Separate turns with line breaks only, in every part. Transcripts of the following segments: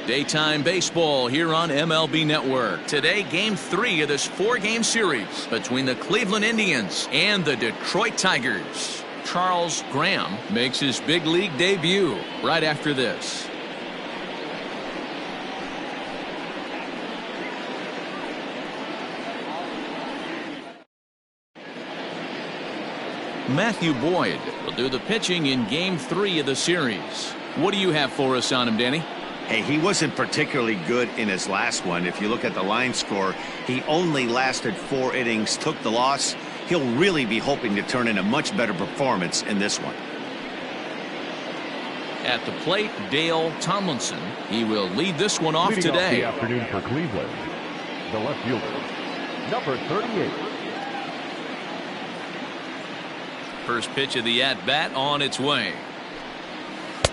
Daytime baseball here on MLB Network. Today, Game 3 of this 4-game series between the Cleveland Indians and the Detroit Tigers. Charles Graham makes his big league debut right after this. Matthew Boyd will do the pitching in Game 3 of the series. What do you have for us on him, Danny?
Hey, he wasn't particularly good in his last one. If you look at the line score, he only lasted 4 innings, took the loss. He'll really be hoping to turn in a much better performance in this one.
At the plate, Dale Tomlinson. He will lead this one off today.
Off the afternoon for Cleveland, the left fielder, number 38.
First pitch of the at-bat on its way.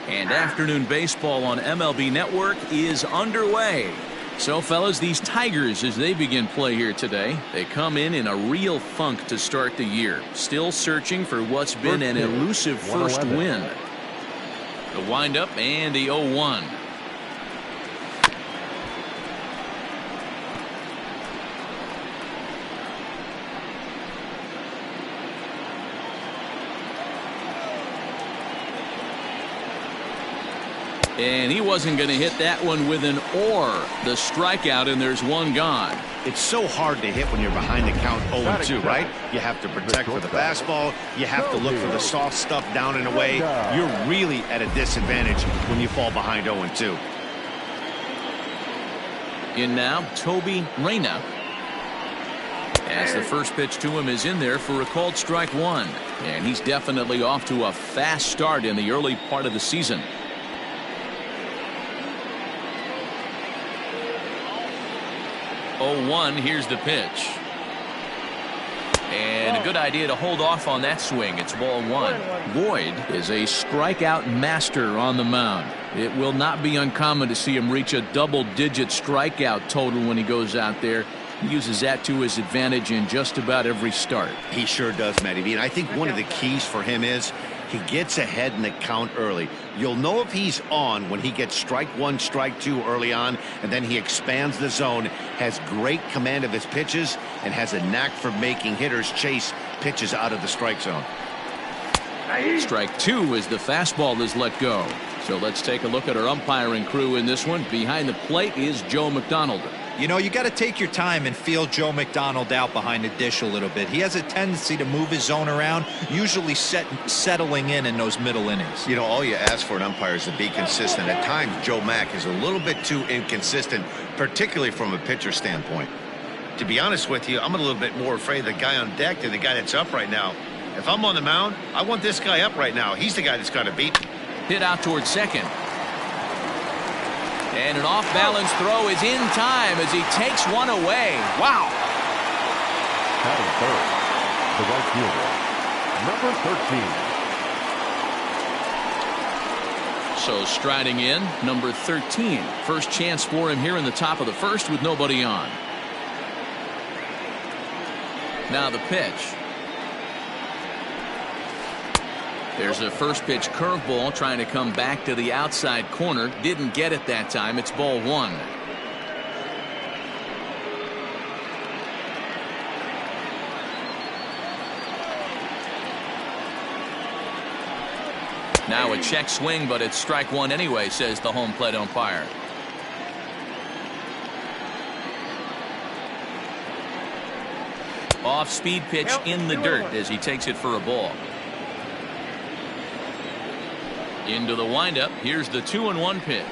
And afternoon baseball on MLB Network is underway. So, fellas, these Tigers, as they begin play here today, they come in a real funk to start the year. Still searching for what's been an elusive first win. The windup and the 0-1. And he wasn't going to hit that one with an or. The strikeout, and there's one gone.
It's so hard to hit when you're behind the count 0-2, right? You have to protect for the fastball. You have to look for the soft stuff down and away. You're really at a disadvantage when you fall behind 0-2.
In now, Toby Reyna. As the first pitch to him is in there for a called strike one. And he's definitely off to a fast start in the early part of the season. 0-1, here's the pitch. And a good idea to hold off on that swing. It's ball one. Boyd is a strikeout master on the mound. It will not be uncommon to see him reach a double-digit strikeout total when he goes out there. He uses that to his advantage in just about every start.
He sure does, Matty B. And I think one of the keys for him is he gets ahead in the count early. You'll know if he's on when he gets strike one, strike two early on, and then he expands the zone, has great command of his pitches, and has a knack for making hitters chase pitches out of the strike zone.
Strike two as the fastball is let go. So let's take a look at our umpiring crew in this one. Behind the plate is Joe McDonald.
You know, you got to take your time and feel Joe McDonald out behind the dish a little bit. He has a tendency to move his zone around, usually settling in those middle innings.
You know, all you ask for an umpire is to be consistent. At times, Joe Mack is a little bit too inconsistent, particularly from a pitcher standpoint. To be honest with you, I'm a little bit more afraid of the guy on deck than the guy that's up right now. If I'm on the mound, I want this guy up right now. He's the guy that's got to beat.
Hit out towards second. And an off-balance throw is in time as he takes one away. Wow.
Batting third, the right fielder, number 13.
So striding in, number 13. First chance for him here in the top of the first with nobody on. Now the pitch. There's a first pitch curveball trying to come back to the outside corner. Didn't get it that time. It's ball one. Now a check swing, but it's strike one anyway, says the home plate umpire. Off speed pitch in the dirt as he takes it for a ball. Into the windup. Here's the 2-1 pitch.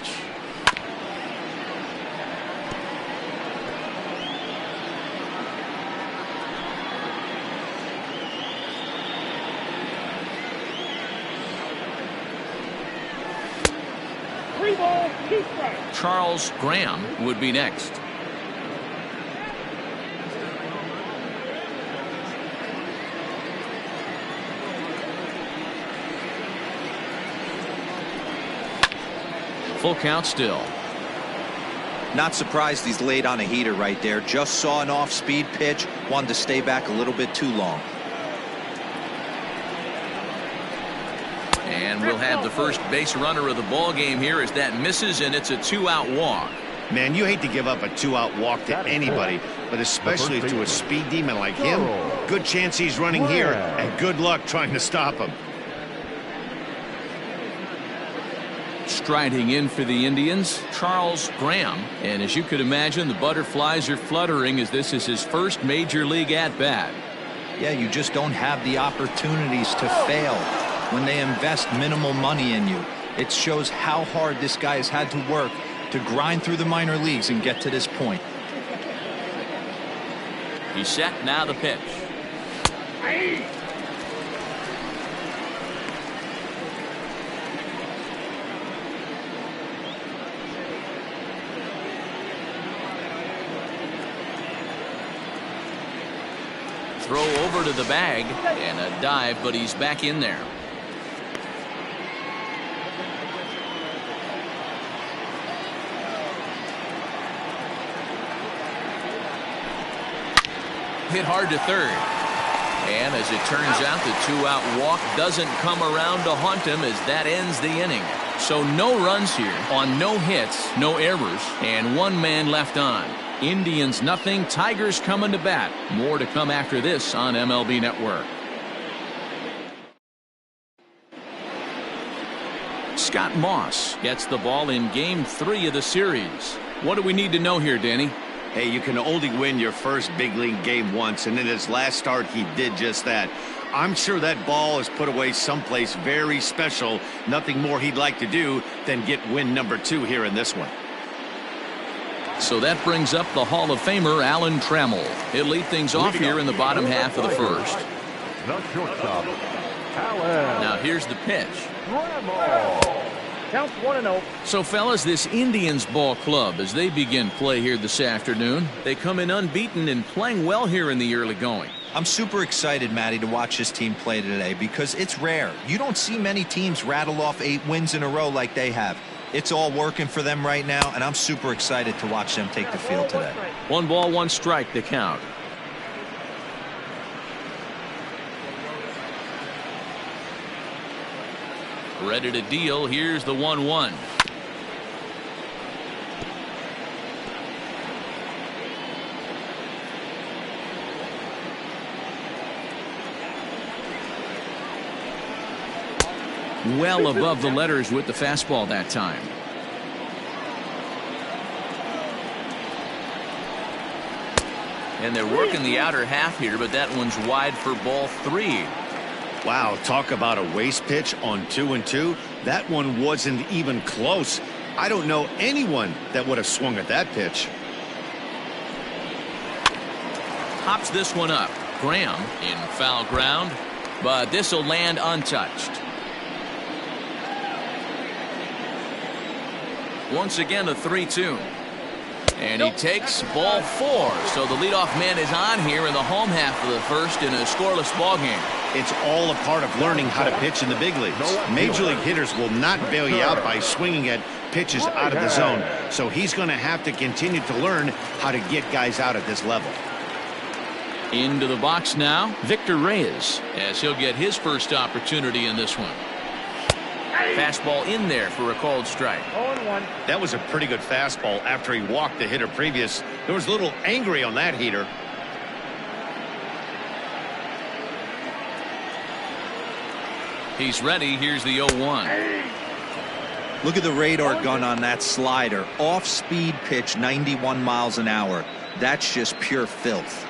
Charles Graham would be next. Full count still.
Not surprised he's laid on a heater right there. Just saw an off-speed pitch. Wanted to stay back a little bit too long.
And we'll have the first base runner of the ball game here as that misses, and it's a 2-out walk.
Man, you hate to give up a 2-out walk to anybody, but especially to a speed demon like him. Good chance he's running here, and good luck trying to stop him.
Striding in for the Indians, Charles Graham. And as you could imagine, the butterflies are fluttering as this is his first major league at-bat.
Yeah, you just don't have the opportunities to fail when they invest minimal money in you. It shows how hard this guy has had to work to grind through the minor leagues and get to this point.
He's set, now the pitch. Throw over to the bag and a dive, but he's back in there. Hit hard to third. And as it turns out, the 2-out walk doesn't come around to haunt him as that ends the inning. So no runs here on no hits, no errors, and 1 man left on. Indians nothing, Tigers coming to bat. More to come after this on MLB Network. Scott Moss gets the ball in Game 3 of the series. What do we need to know here, Danny?
Hey, you can only win your first big league game once, and in his last start, he did just that. I'm sure that ball is put away someplace very special. Nothing more he'd like to do than get win number 2 here in this one.
So that brings up the Hall of Famer Alan Tremmel. He'll lead things off here in the bottom half of the first.
The shortstop, Alan.
Now here's the pitch.
Tremmel.
Counts 1-0.
So fellas, this Indians ball club, as they begin play here this afternoon, they come in unbeaten and playing well here in the early going.
I'm super excited, Matty, to watch this team play today because it's rare. You don't see many teams rattle off 8 wins in a row like they have. It's all working for them right now, and I'm super excited to watch them take the field today.
1 ball, 1 strike to count. Ready to deal. Here's the 1-1. Well above the letters with the fastball that time. And they're working the outer half here, but that one's wide for ball 3.
Wow, talk about a waste pitch on 2-2. That one wasn't even close. I don't know anyone that would have swung at that pitch.
Hops this one up. Graham in foul ground, but this will land untouched. Once again, a 3-2. And he takes ball 4. So the leadoff man is on here in the home half of the first in a scoreless ball game.
It's all a part of learning how to pitch in the big leagues. Major league hitters will not bail you out by swinging at pitches out of the zone. So he's going to have to continue to learn how to get guys out at this level.
Into the box now, Victor Reyes, as he'll get his first opportunity in this one. Fastball in there for a called strike.
0-1.
That was a pretty good fastball after he walked the hitter previous. There was a little angry on that heater.
He's ready. Here's the 0-1.
Look at the radar gun on that slider. Off-speed pitch, 91 miles an hour. That's just pure filth.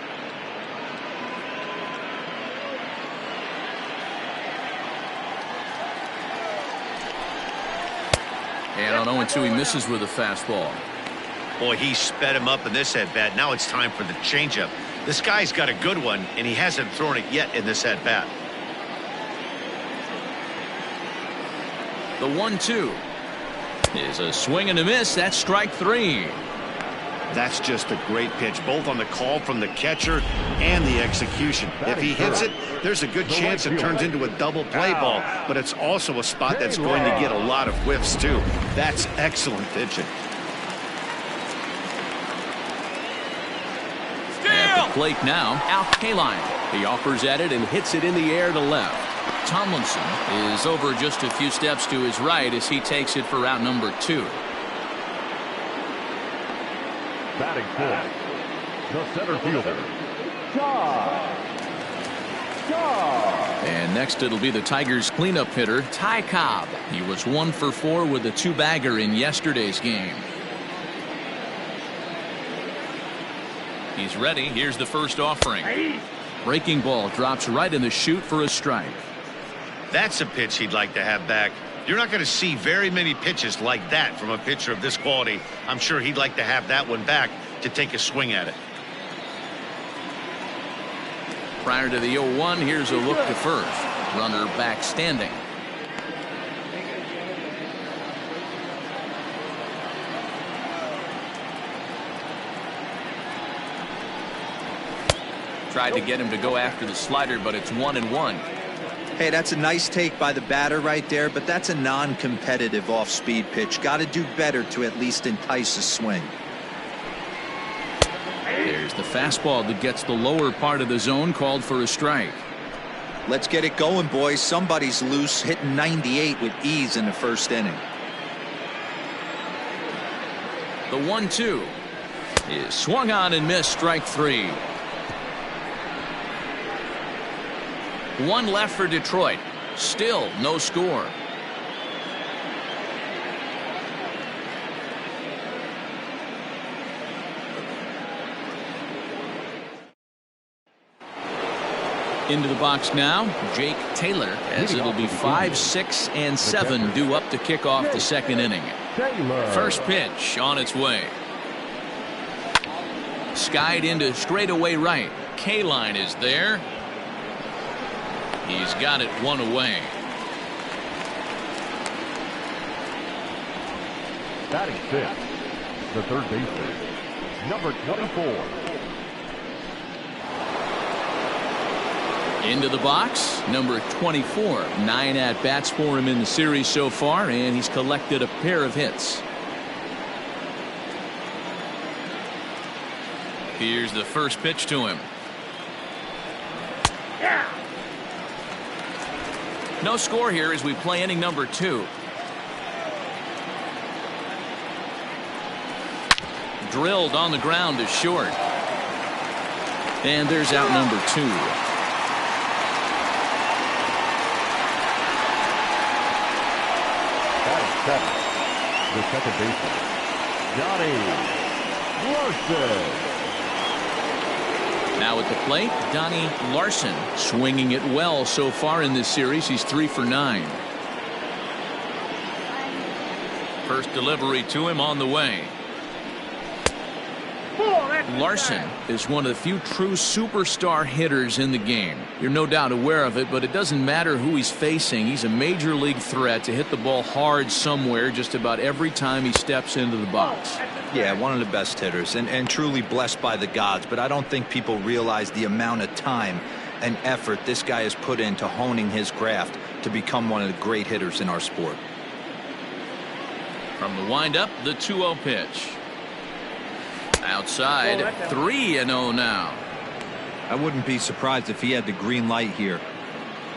And on 0-2, he misses with a fastball.
Boy, he sped him up in this at-bat. Now it's time for the changeup. This guy's got a good one, and he hasn't thrown it yet in this at-bat.
The 1-2 is a swing and a miss. That's strike 3.
That's just a great pitch, both on the call from the catcher and the execution. If he hits it, there's a good chance it turns into a double play ball, but it's also a spot that's going to get a lot of whiffs, too. That's excellent pitching.
At the plate now, Al Kaline. He offers at it and hits it in the air to left. Tomlinson is over just a few steps to his right as he takes it for route number 2.
Batting fourth, the center fielder, Cobb.
And next it'll be the Tigers cleanup hitter, Cobb. He was 1 for 4 with a 2-bagger in yesterday's game. He's ready. Here's the first offering. Breaking ball drops right in the chute for a strike.
That's a pitch he'd like to have back. You're not going to see very many pitches like that from a pitcher of this quality. I'm sure he'd like to have that one back to take a swing at it.
Prior to the 0-1, here's a look to first. Runner back standing. Tried to get him to go after the slider, but it's 1-1.
Hey, that's a nice take by the batter right there, but that's a non-competitive off-speed pitch. Got to do better to at least entice a swing.
There's the fastball that gets the lower part of the zone, called for a strike.
Let's get it going, boys. Somebody's loose, hitting 98 with ease in the first inning.
The 1-2 is swung on and missed, strike 3. One left for Detroit. Still no score. Into the box now, Jake Taylor, as it'll be 5, 6, and 7 due up to kick off the second inning. First pitch on its way. Skied into straightaway right. K-line is there. He's got it one away.
Batting fifth, the third baseman, number 24.
Into the box, number 24. 9 at-bats for him in the series so far, and he's collected a pair of hits. Here's the first pitch to him. No score here as we play inning number 2. Drilled on the ground to short. And there's out number 2.
Batting seventh, the second baseman, Johnny Larson.
Now at the plate, Donnie Larson, swinging it well so far in this series. He's 3 for 9. First delivery to him on the way. Larson is one of the few true superstar hitters in the game. You're no doubt aware of it, but it doesn't matter who he's facing. He's a major league threat to hit the ball hard somewhere just about every time he steps into the box.
Yeah, one of the best hitters and truly blessed by the gods, but I don't think people realize the amount of time and effort this guy has put into honing his craft to become one of the great hitters in our sport.
From the windup, the 2-0 pitch. Outside, 3-0 now.
I wouldn't be surprised if he had the green light here.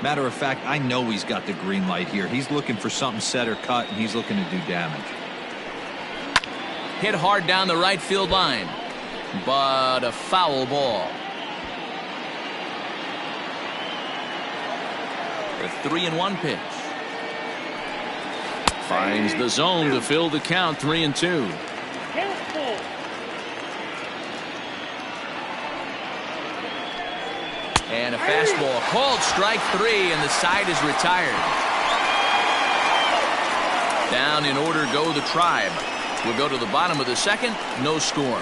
Matter of fact, I know he's got the green light here. He's looking for something set or cut, and he's looking to do damage.
Hit hard down the right field line, but a foul ball. The 3-1 pitch. Finds the zone to fill the count, 3-2. And a fastball called strike 3, and the side is retired. Down in order go the Tribe. We'll go to the bottom of the second. No score.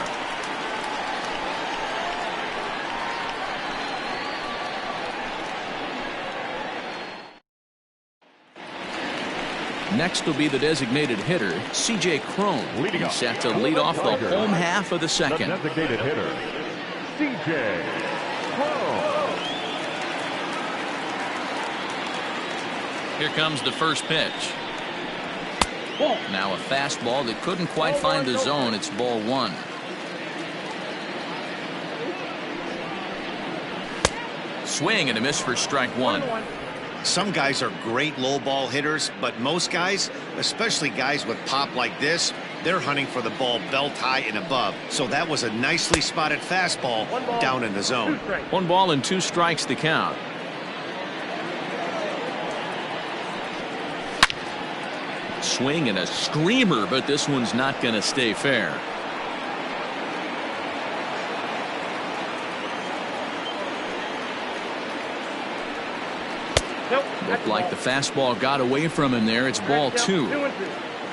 Next will be the designated hitter, C.J. Cron. He's set to lead off the home half of the second.
The designated hitter, C.J. Cron.
Here comes the first pitch. Now a fastball that couldn't quite find the zone. It's ball 1. Swing and a miss for strike 1.
Some guys are great low ball hitters, but most guys, especially guys with pop like this, they're hunting for the ball belt high and above. So that was a nicely spotted fastball down in the zone.
1 ball and 2 strikes to count. Swing and a screamer, but this one's not going to stay fair. Looked like the fastball got away from him there. It's ball 2.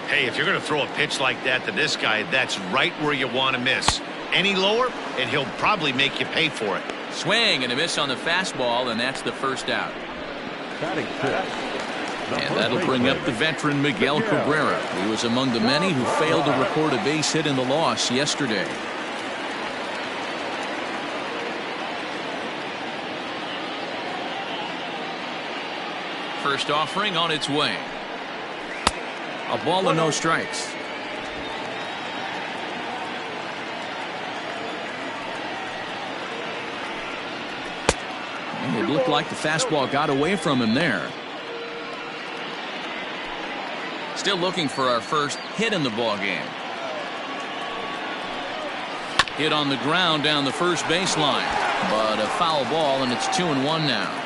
Hey, if you're going to throw a pitch like that to this guy, that's right where you want to miss. Any lower, and he'll probably make you pay for it.
Swing and a miss on the fastball, and that's the first out. And that'll bring up the veteran Miguel Cabrera. He was among the many who failed to record a base hit in the loss yesterday. First offering on its way. A ball and no strikes. And it looked like the fastball got away from him there. Still looking for our first hit in the ball game. Hit on the ground down the first baseline, but a foul ball, and it's 2-1 now.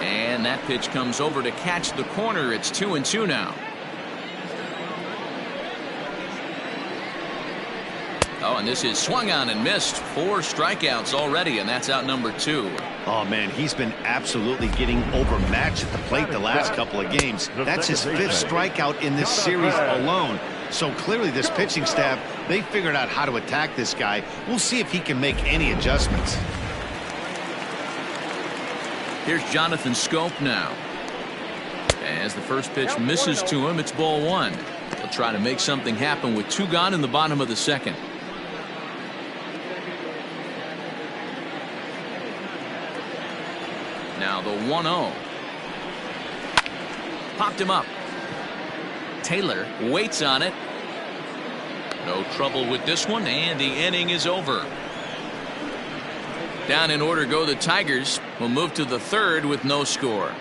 And that pitch comes over to catch the corner. It's 2-2 now. Oh, and this is swung on and missed. 4 strikeouts already, and that's out number 2.
Oh, man, he's been absolutely getting overmatched at the plate the last couple of games. That's his 5th strikeout in this series alone. So clearly this pitching staff, they figured out how to attack this guy. We'll see if he can make any adjustments.
Here's Jonathan Scope now. As the first pitch misses to him, it's ball 1. He'll try to make something happen with 2 gone in the bottom of the second. Now the 1-0. Popped him up. Taylor waits on it. No trouble with this one, and the inning is over. Down in order go the Tigers. Will move to the 3rd with no score.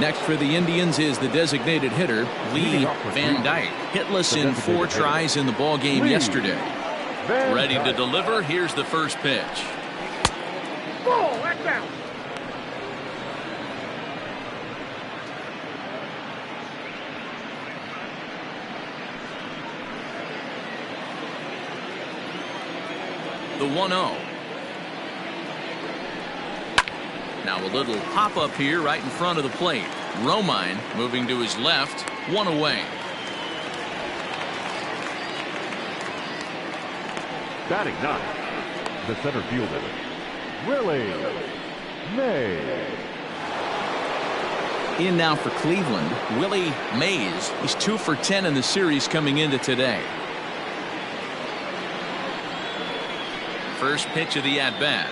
Next for the Indians is the designated hitter, Lee Van Dyke. Hitless in 4 tries in the ball game yesterday. Ready to deliver. Here's the first pitch.
Ball, that's out.
The 1-0. Now a little pop-up here right in front of the plate. Romine moving to his left. 1 away.
Batting 9, the center fielder, Willie Mays.
In now for Cleveland, Willie Mays. He's 2 for 10 in the series coming into today. First pitch of the at-bat.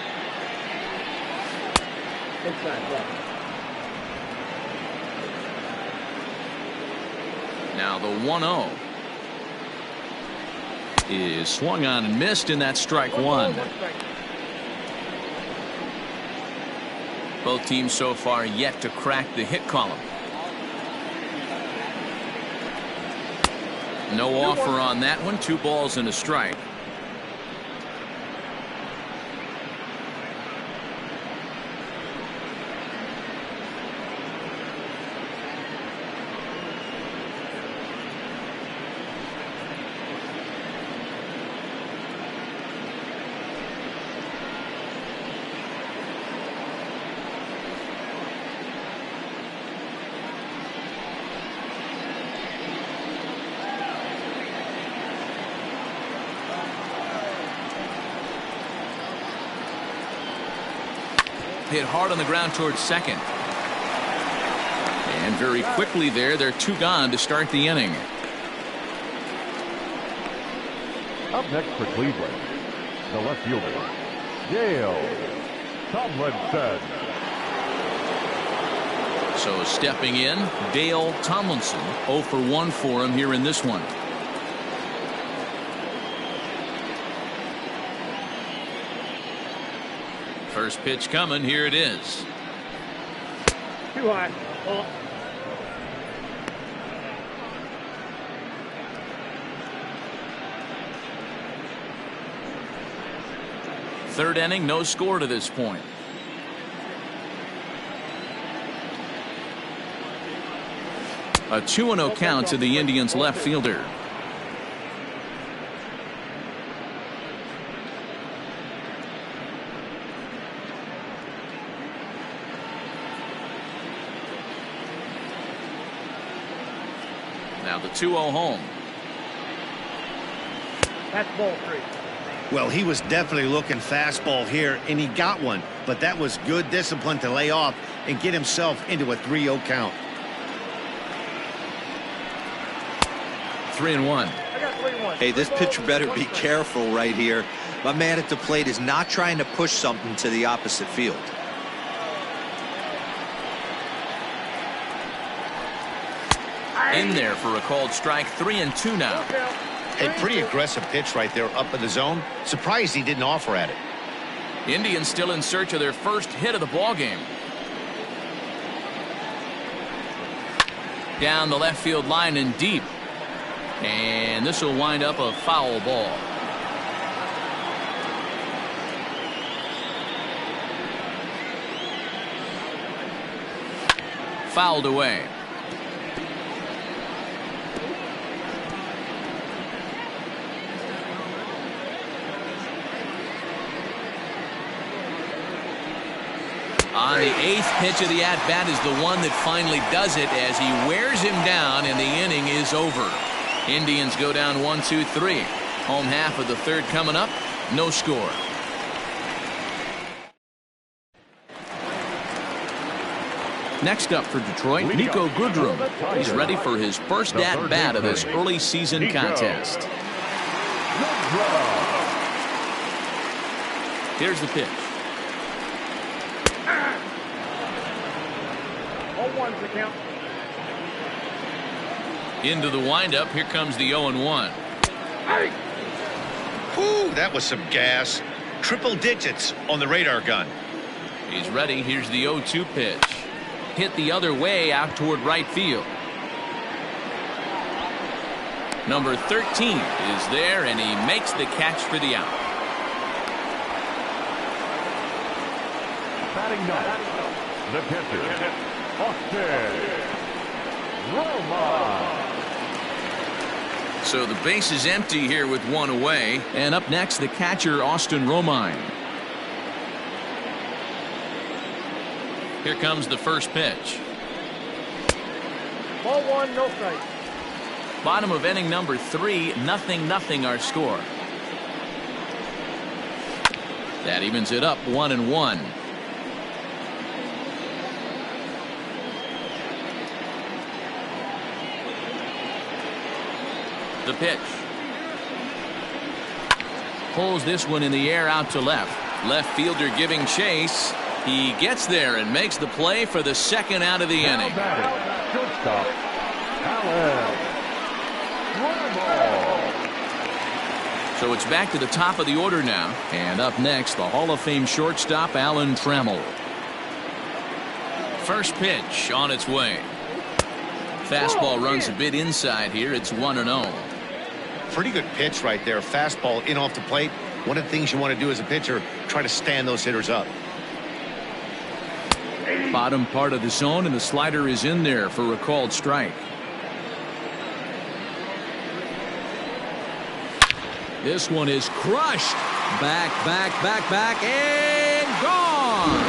Now the 1-0 is swung on and missed, and that's strike 1. Both teams so far yet to crack the hit column. No offer on that one. 2 balls and a strike. Hit hard on the ground towards second. And very quickly there, they're 2 gone to start the inning.
Up next for Cleveland, the left fielder, Dale Tomlinson.
So stepping in, Dale Tomlinson, 0 for 1 for him here in this one. First pitch coming, here it is.
Too high. Oh.
Third inning, no score to this point. A 2-0 count to the Indians left fielder. Now the 2-0 home.
That's ball 3.
Well, he was definitely looking fastball here, and he got one. But that was good discipline to lay off and get himself into a 3-0 count.
3-1.
I got 3-1.
Hey, this pitcher better be careful right here. My man at the plate is not trying to push something to the opposite field.
In there for a called strike. 3-2 now.
A pretty aggressive pitch right there up in the zone. Surprised he didn't offer at it.
Indians still in search of their first hit of the ball game. Down the left field line and deep. And this will wind up a foul ball. Fouled away. On the 8th pitch of the at-bat is the one that finally does it as he wears him down and the inning is over. Indians go down 1-2-3. Home half of the third coming up. No score. Next up for Detroit, Nico Goodrum. He's ready for his first at-bat of this early season contest. Here's the pitch.
0-1's the count.
Into the windup. Here comes the 0-1.
Hey!
Whew, that was some gas. Triple digits on the radar gun.
He's ready. Here's the 0-2 pitch. Hit the other way out toward right field. Number 13 is there, and he makes the catch for the out.
Batting ninth, the catcher, Austin Roma.
So the base is empty here with one away. And up next, the catcher, Austin Romine. Here comes the first pitch.
Ball 1, no strike.
Bottom of inning number 3, 0-0 our score. That evens it up 1-1. The pitch. Pulls this one in the air out to left. Left fielder giving chase. He gets there and makes the play for the second out of the inning.
Shortstop, Alan Tremmel.
So it's back to the top of the order now. And up next, the Hall of Fame shortstop, Alan Tremmel. First pitch on its way. Fastball runs a bit inside here. It's 1-0.
Pretty good pitch right there. Fastball in off the plate. One of the things you want to do as a pitcher, try to stand those hitters up.
Bottom part of the zone, and the slider is in there for a called strike. This one is crushed. Back, and gone.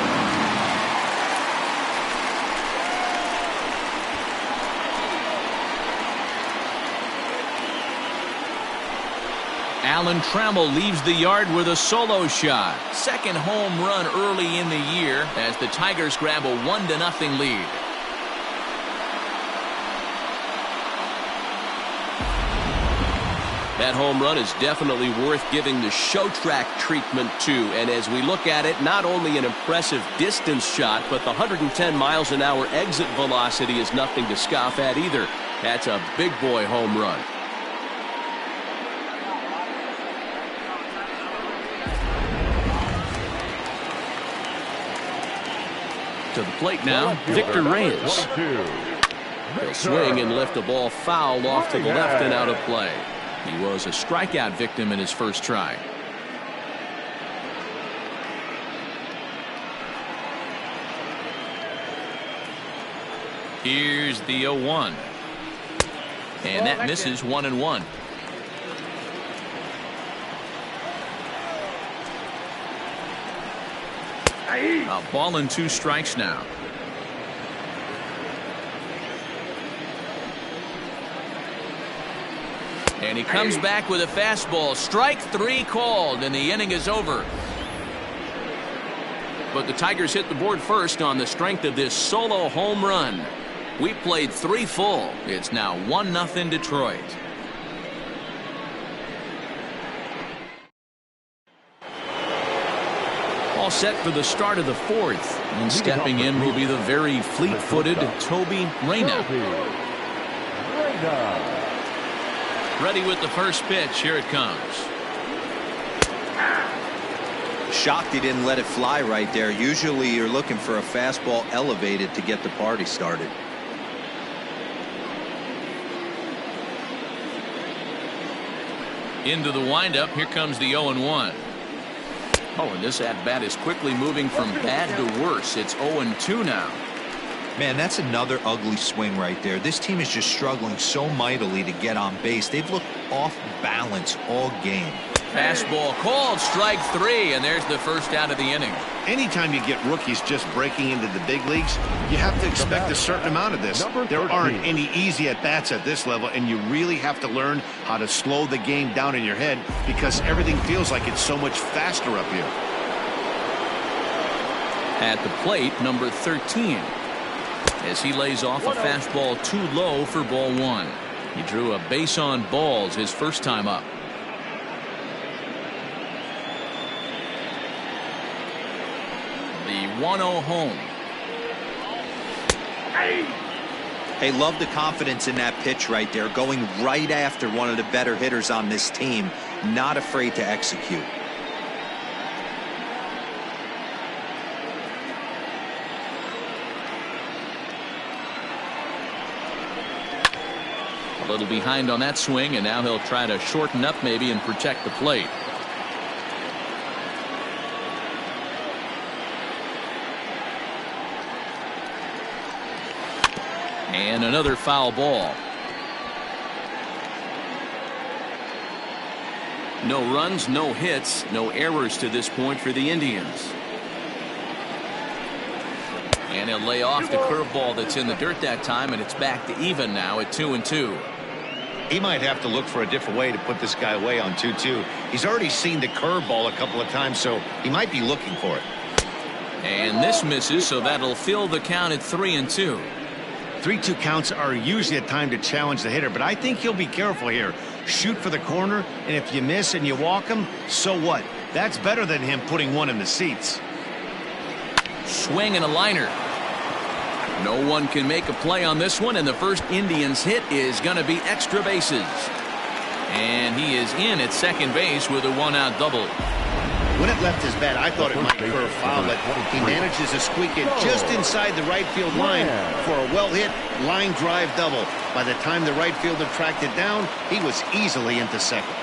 Alan Tremmel leaves the yard with a solo shot. Second home run early in the year as the Tigers grab a 1-0 lead.
That home run is definitely worth giving the show track treatment to. And as we look at it, not only an impressive distance shot, but the 110 miles an hour exit velocity is nothing to scoff at either. That's a big boy home run. To the plate now, Victor Reyes. He'll swing and lift a ball foul off to the left and out of play. He was a strikeout victim in his first try. Here's the 0-1. And that misses 1-1. A ball and 2 strikes now. And he comes back with a fastball. Strike 3 called, and the inning is over. But the Tigers hit the board first on the strength of this solo home run. We played 3 full. It's now 1-0 Detroit. All set for the start of the 4th. And stepping in will be the very fleet-footed Toby Reyna. Ready with the first pitch. Here it comes.
Shocked he didn't let it fly right there. Usually you're looking for a fastball elevated to get the party started.
Into the windup. Here comes the 0-1. Oh, and this at-bat is quickly moving from bad to worse. It's 0-2 now.
Man, that's another ugly swing right there. This team is just struggling so mightily to get on base. They've looked off balance all game.
Fastball called, strike 3, and there's the first out of the inning.
Anytime you get rookies just breaking into the big leagues, you have to expect a certain amount of this. There aren't any easy at-bats at this level, and you really have to learn how to slow the game down in your head because everything feels like it's so much faster up here.
At the plate, number 13. As he lays off a fastball too low for ball 1. He drew a base on balls his first time up. The 1-0 home.
Hey, love the confidence in that pitch right there. Going right after one of the better hitters on this team. Not afraid to execute.
A little behind on that swing, and now he'll try to shorten up maybe and protect the plate. And another foul ball. No runs, no hits, no errors to this point for the Indians. And he'll lay off the curveball that's in the dirt that time, and it's back to even now at 2-2.
He might have to look for a different way to put this guy away on 2-2. He's already seen the curveball a couple of times, so he might be looking for it.
And this misses, so that'll fill the count at 3-2.
3-2 counts are usually a time to challenge the hitter, but I think he'll be careful here. Shoot for the corner, and if you miss and you walk him, so what? That's better than him putting one in the seats.
Swing and a liner. No one can make a play on this one, and the first Indians hit is going to be extra bases. And he is in at second base with a 1-out double.
When it left his bat, I thought it might curve foul, but he manages to squeak it just inside the right field line for a well-hit line drive double. By the time the right fielder tracked it down, he was easily into second.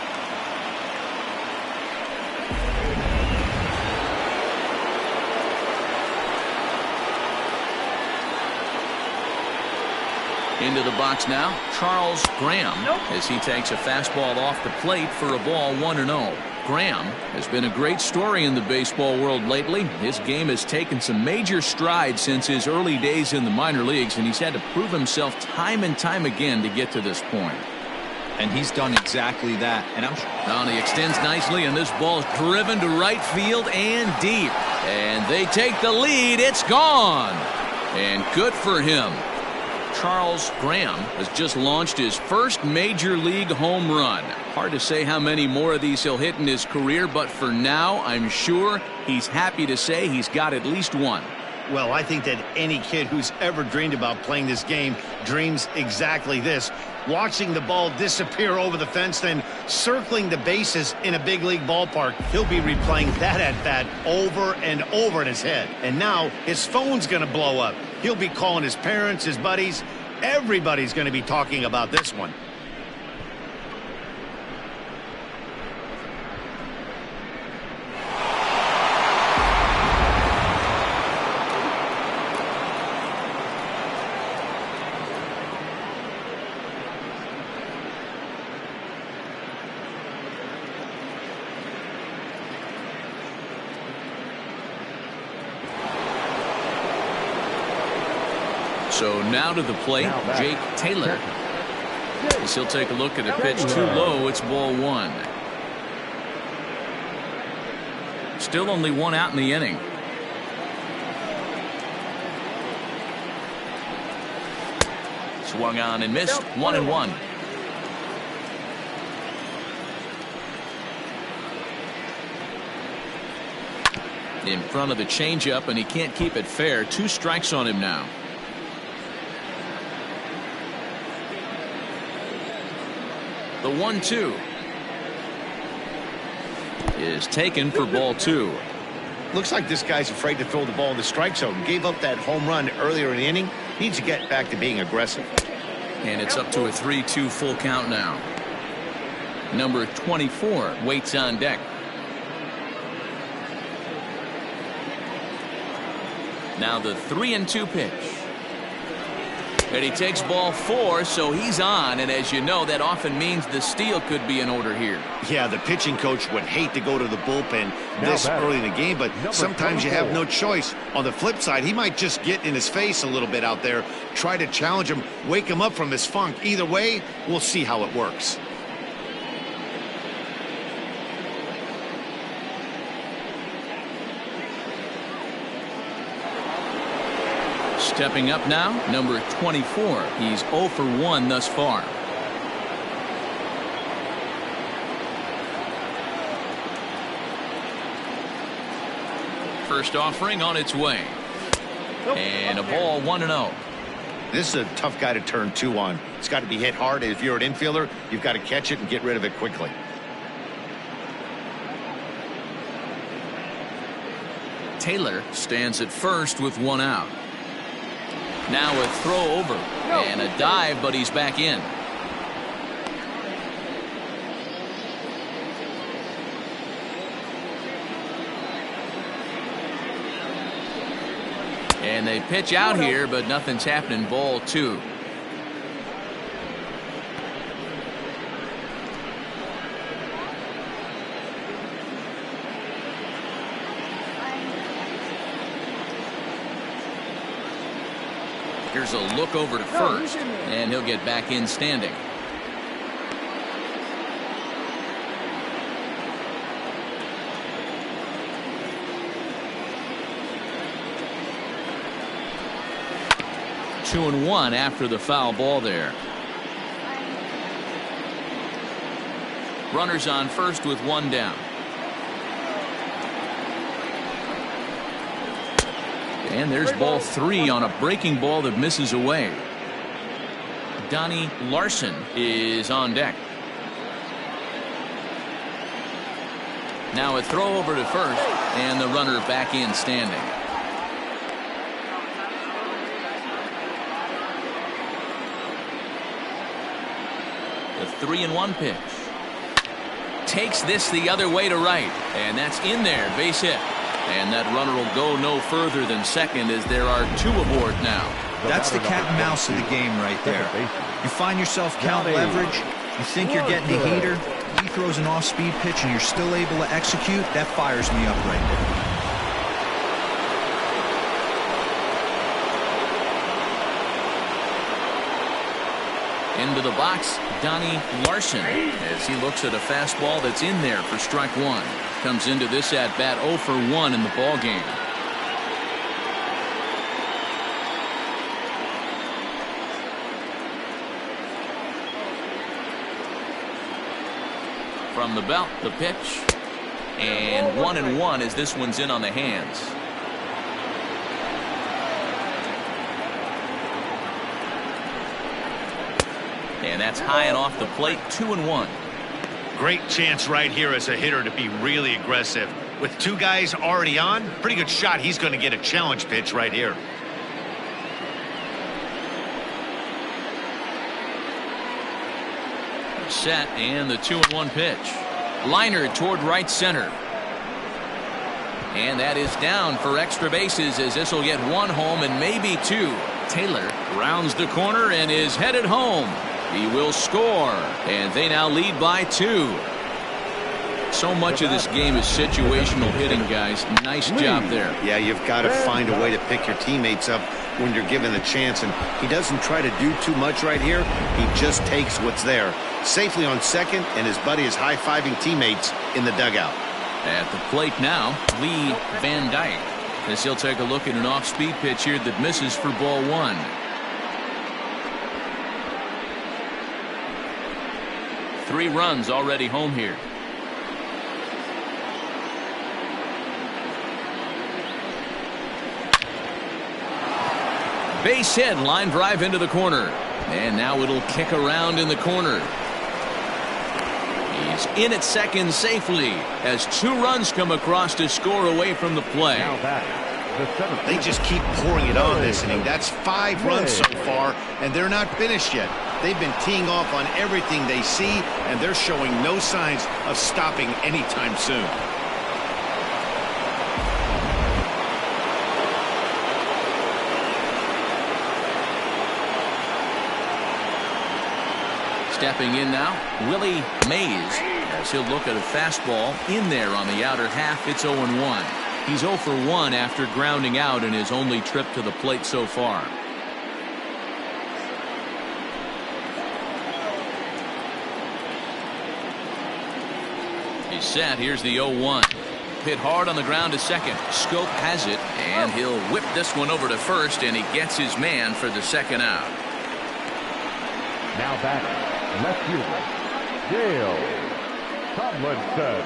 Into the box now, Charles Graham, as he takes a fastball off the plate for a ball 1-0. Graham has been a great story in the baseball world lately. His game has taken some major strides since his early days in the minor leagues, and he's had to prove himself time and time again to get to this point.
And he's done exactly that. And
Now he extends nicely, and this ball's driven to right field and deep. And they take the lead. It's gone. And good for him. Charles Graham has just launched his first major league home run. Hard to say how many more of these he'll hit in his career, but for now, I'm sure he's happy to say he's got at least one.
Well, I think that any kid who's ever dreamed about playing this game dreams exactly this. Watching the ball disappear over the fence, then circling the bases in a big league ballpark. He'll be replaying that at-bat over and over in his head. And now his phone's going to blow up. He'll be calling his parents, his buddies. Everybody's going to be talking about this one.
So now to the plate, Jake Taylor. As he'll take a look at a pitch too low. It's ball one. Still only one out in the inning. Swung on and missed. 1-1. In front of the changeup, and he can't keep it fair. 2 strikes on him now. The 1-2 is taken for ball 2.
Looks like this guy's afraid to throw the ball in the strike zone. Gave up that home run earlier in the inning. Needs to get back to being aggressive.
And it's up to a 3-2 full count now. Number 24 waits on deck. Now the 3-2 pitch. And he takes ball 4, so he's on. And as you know, that often means the steal could be in order here.
Yeah, the pitching coach would hate to go to the bullpen this early in the game, but sometimes you have no choice. On the flip side, he might just get in his face a little bit out there, try to challenge him, wake him up from his funk. Either way, we'll see how it works.
Stepping up now, number 24. He's 0 for 1 thus far. First offering on its way. And a ball 1-0.
This is a tough guy to turn 2 on. It's got to be hit hard. If you're an infielder, you've got to catch it and get rid of it quickly.
Taylor stands at first with 1 out. Now a throw over and a dive, but he's back in. And they pitch out here, but nothing's happening. Ball 2. Here's a look over to first, and he'll get back in standing. Two and one after the foul ball there. Runners on first with 1 down. And there's ball 3 on a breaking ball that misses away. Donnie Larson is on deck. Now a throw over to first, and the runner back in standing. The 3-1 pitch. Takes this the other way to right, and that's in there, base hit. And that runner will go no further than second as there are 2 aboard now.
That's the cat and mouse of the game right there. You find yourself count leverage, you think you're getting a heater, he throws an off-speed pitch and you're still able to execute. That fires me up right there.
Into the box, Donnie Larson, as he looks at a fastball that's in there for strike 1. Comes into this at bat 0 for 1 in the ball game. From the belt, the pitch. And 1-1 as this one's in on the hands. And that's high and off the plate, 2-1.
Great chance right here as a hitter to be really aggressive. With two guys already on, pretty good shot. He's going to get a challenge pitch right here.
Set, and the 2-1 pitch. Liner toward right center. And that is down for extra bases as this will get one home and maybe two. Taylor rounds the corner and is headed home. He will score, and they now lead by 2. So much of this game is situational hitting, guys. Nice job there.
Yeah, you've got to find a way to pick your teammates up when you're given the chance, and he doesn't try to do too much right here. He just takes what's there. Safely on second, and his buddy is high-fiving teammates in the dugout.
At the plate now, Lee Van Dyke, as he'll take a look at an off-speed pitch here that misses for ball 1. Three runs already home here. Base hit, line drive into the corner. And now it'll kick around in the corner. He's in at second safely as 2 runs come across to score away from the play.
They just keep pouring it on this inning. That's 5 runs so far, and they're not finished yet. They've been teeing off on everything they see, and they're showing no signs of stopping anytime soon.
Stepping in now, Willie Mays, as he'll look at a fastball in there on the outer half. It's 0-1. He's 0 for 1 after grounding out in his only trip to the plate so far. He's set. Here's the 0-1. Hit hard on the ground to second. Scope has it, and he'll whip this one over to first, and he gets his man for the second out.
Now batting, left fielder, Dale Tomlinson.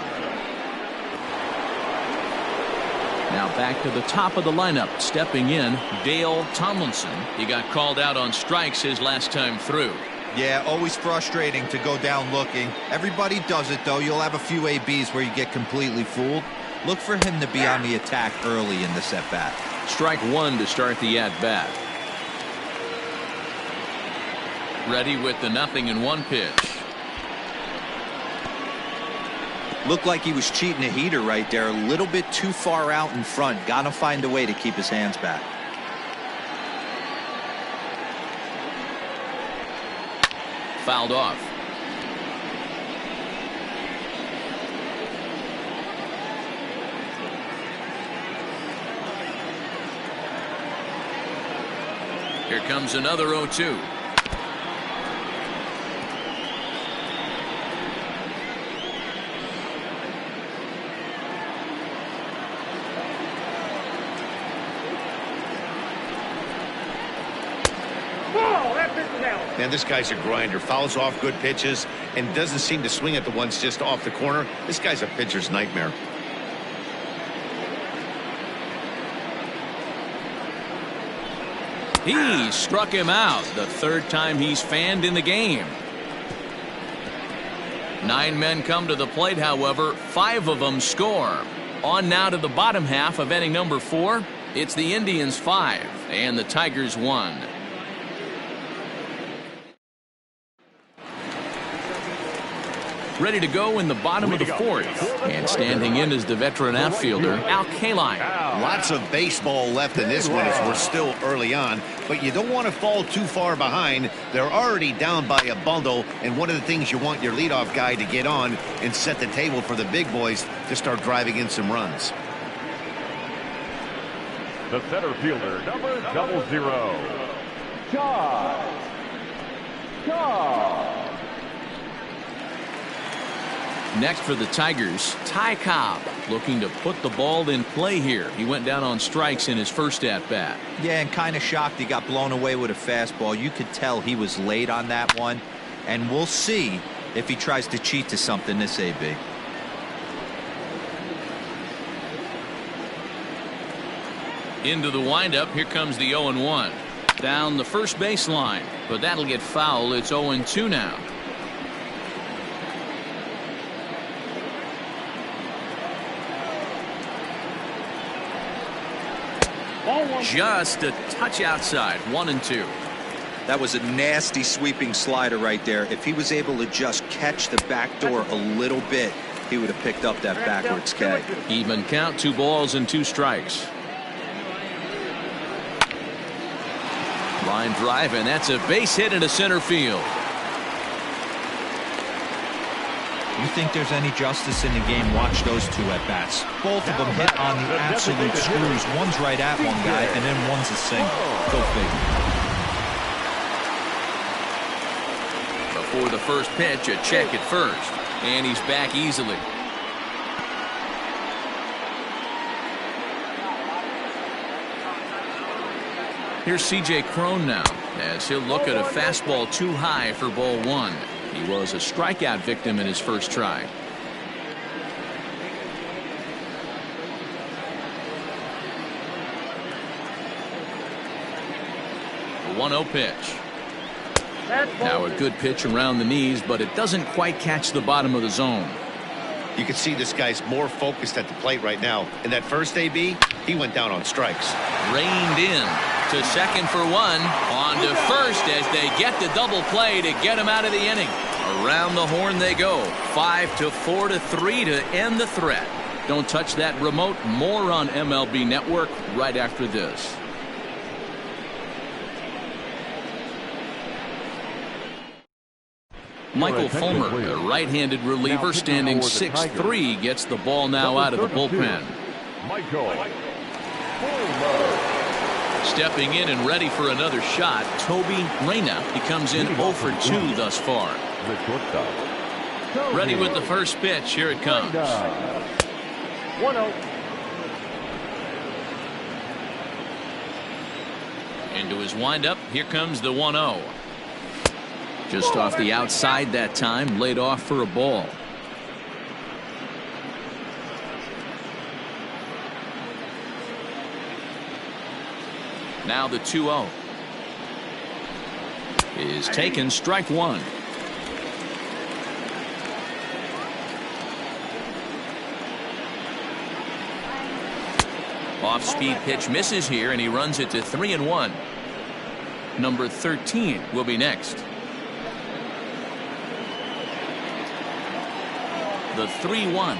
Now back to the top of the lineup. Stepping in, Dale Tomlinson. He got called out on strikes his last time through.
Yeah, always frustrating to go down looking. Everybody does it, though. You'll have a few ABs where you get completely fooled. Look for him to be on the attack early in the at-bat.
Strike 1 to start the at-bat. Ready with the 0-1 pitch.
Looked like he was cheating a heater right there. A little bit too far out in front. Got to find a way to keep his hands back.
Fouled off. Here comes another 0-2.
Man, this guy's a grinder. Fouls off good pitches and doesn't seem to swing at the ones just off the corner. This guy's a pitcher's nightmare.
He struck him out the 3rd time he's fanned in the game. 9 men come to the plate, however. 5 of them score. On now to the bottom half of inning number 4. It's the Indians 5 and the Tigers 1. Ready to go in the bottom of the 4th. And standing in is the veteran outfielder, Al Kaline.
Lots of baseball left in this one as we're still early on, but you don't want to fall too far behind. They're already down by a bundle, and one of the things you want your leadoff guy to get on and set the table for the big boys to start driving in some runs.
The center fielder, number 00, Cobb.
Next for the Tigers, Ty Cobb, looking to put the ball in play here. He went down on strikes in his first at-bat.
Yeah, and kind of shocked he got blown away with a fastball. You could tell he was late on that one. And we'll see if he tries to cheat to something this AB.
Into the windup. Here comes the 0-1. Down the first baseline, but that'll get foul. It's 0-2 now. Just a touch outside. 1-2.
That was a nasty sweeping slider right there. If he was able to just catch the back door a little bit, he would have picked up that backwards K.
Even count. 2 balls and 2 strikes. Line drive, and that's a base hit into center field.
You think there's any justice in the game? Watch those 2 at bats. Both of them hit on the absolute screws. One's right at one guy, and then one's a single. Go figure.
Before the first pitch, a check at first, and he's back easily. Here's C.J. Cron now, as he'll look at a fastball too high for ball 1. He was a strikeout victim in his first try. The 1-0 pitch. Now a good pitch around the knees, but it doesn't quite catch the bottom of the zone.
You can see this guy's more focused at the plate right now. In that first AB, he went down on strikes.
Reined in to second for 1. On to first as they get the double play to get him out of the inning. Around the horn they go. 5-4 to 3 to end the threat. Don't touch that remote. More on MLB Network right after this. Michael Fulmer, a right-handed reliever, standing 6'3", gets the ball now out of the bullpen.
Michael Fulmer.
Stepping in and ready for another shot, Toby Reyna. He comes in 0 for 2 thus far. Ready with the first pitch. Here it comes.
1-0.
Into his windup. Here comes the 1-0. Just off the outside that time, laid off for a ball. Now the 2-0 is taken. Strike 1. Off-speed pitch misses here, and he runs it to 3-1. Number 13 will be next. The 3-1.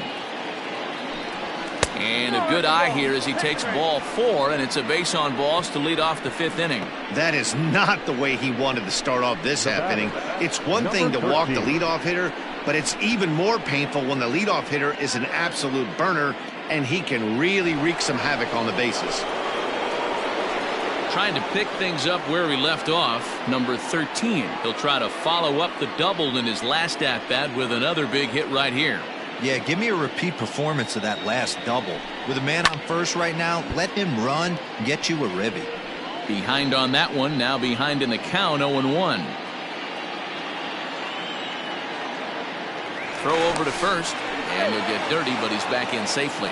And a good eye here as he takes ball 4, and it's a base on balls to lead off the 5th inning.
That is not the way he wanted to start off this half inning. It's one thing to walk the leadoff hitter, but it's even more painful when the leadoff hitter is an absolute burner, and he can really wreak some havoc on the bases.
Trying to pick things up where he left off. Number 13. He'll try to follow up the double in his last at-bat with another big hit right here.
Yeah, give me a repeat performance of that last double. With a man on first right now, let him run and get you a ribby.
Behind on that one, now behind in the count. 0-1. Throw over to first, and he'll get dirty, but he's back in safely.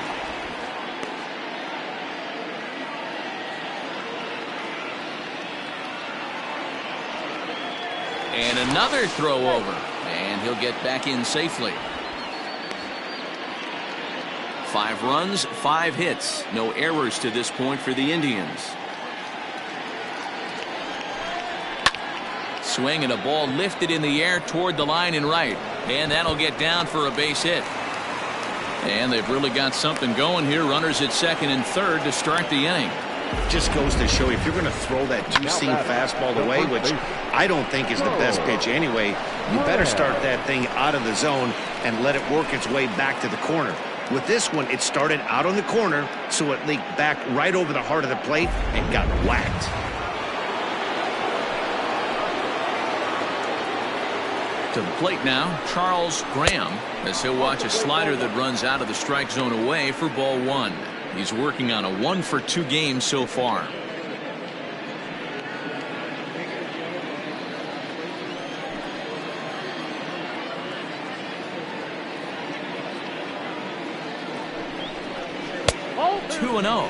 And another throw over, and he'll get back in safely. 5 runs, 5 hits, no errors to this point for the Indians. Swing and a ball lifted in the air toward the line and right, and that'll get down for a base hit. And they've really got something going here. Runners at second and third to start the inning.
Just goes to show you, if you're going to throw that two-seam fastball away, which I don't think is the best pitch anyway, you better start that thing out of the zone and let it work its way back to the corner. With this one, it started out on the corner, so it leaked back right over the heart of the plate and got whacked.
To the plate now, Charles Graham, as he'll watch a slider that runs out of the strike zone away for ball 1. He's working on a 1-for-2 game so far. 2-0.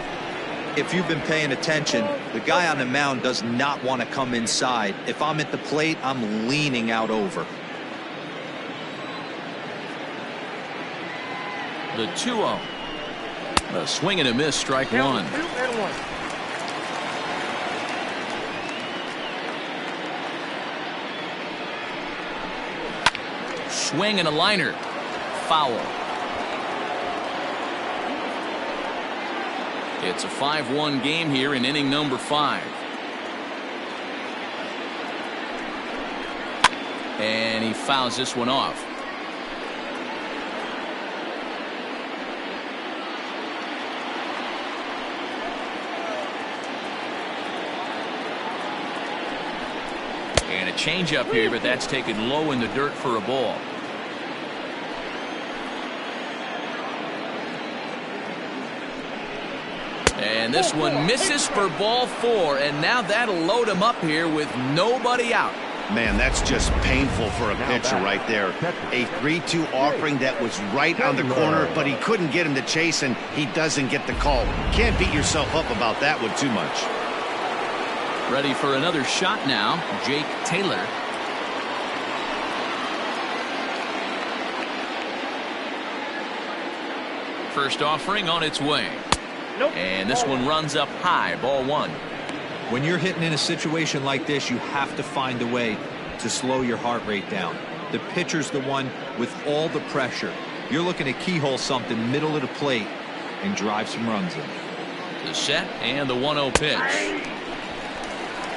If you've been paying attention, the guy on the mound does not want to come inside. If I'm at the plate, I'm leaning out over.
The 2-0. A swing and a miss, strike one.
2-1.
Swing and a liner. Foul. It's a 5-1 game here in inning number 5. And he fouls this one off. And a changeup here, but that's taken low in the dirt for a ball. And this one misses for ball 4, and now that'll load him up here with nobody out.
Man, that's just painful for a pitcher right there. A 3-2 offering that was right on the corner, but he couldn't get him to chase, and he doesn't get the call. Can't beat yourself up about that one too much.
Ready for another shot now, Jake Taylor. First offering on its way.
Nope.
And this one runs up high, ball 1.
When you're hitting in a situation like this, you have to find a way to slow your heart rate down. The pitcher's the one with all the pressure. You're looking to keyhole something middle of the plate and drive some runs in.
The set and the 1-0 pitch.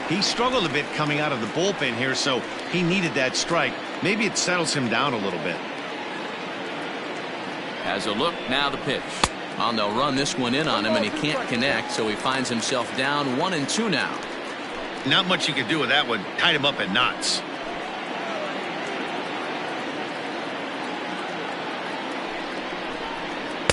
He struggled a bit coming out of the bullpen here, so he needed that strike. Maybe it settles him down a little bit.
Has a look, now the pitch. Well, they'll run this one in on him, and he can't connect, so he finds himself down 1-2 now.
Not much you can do with that one. Tied him up in knots.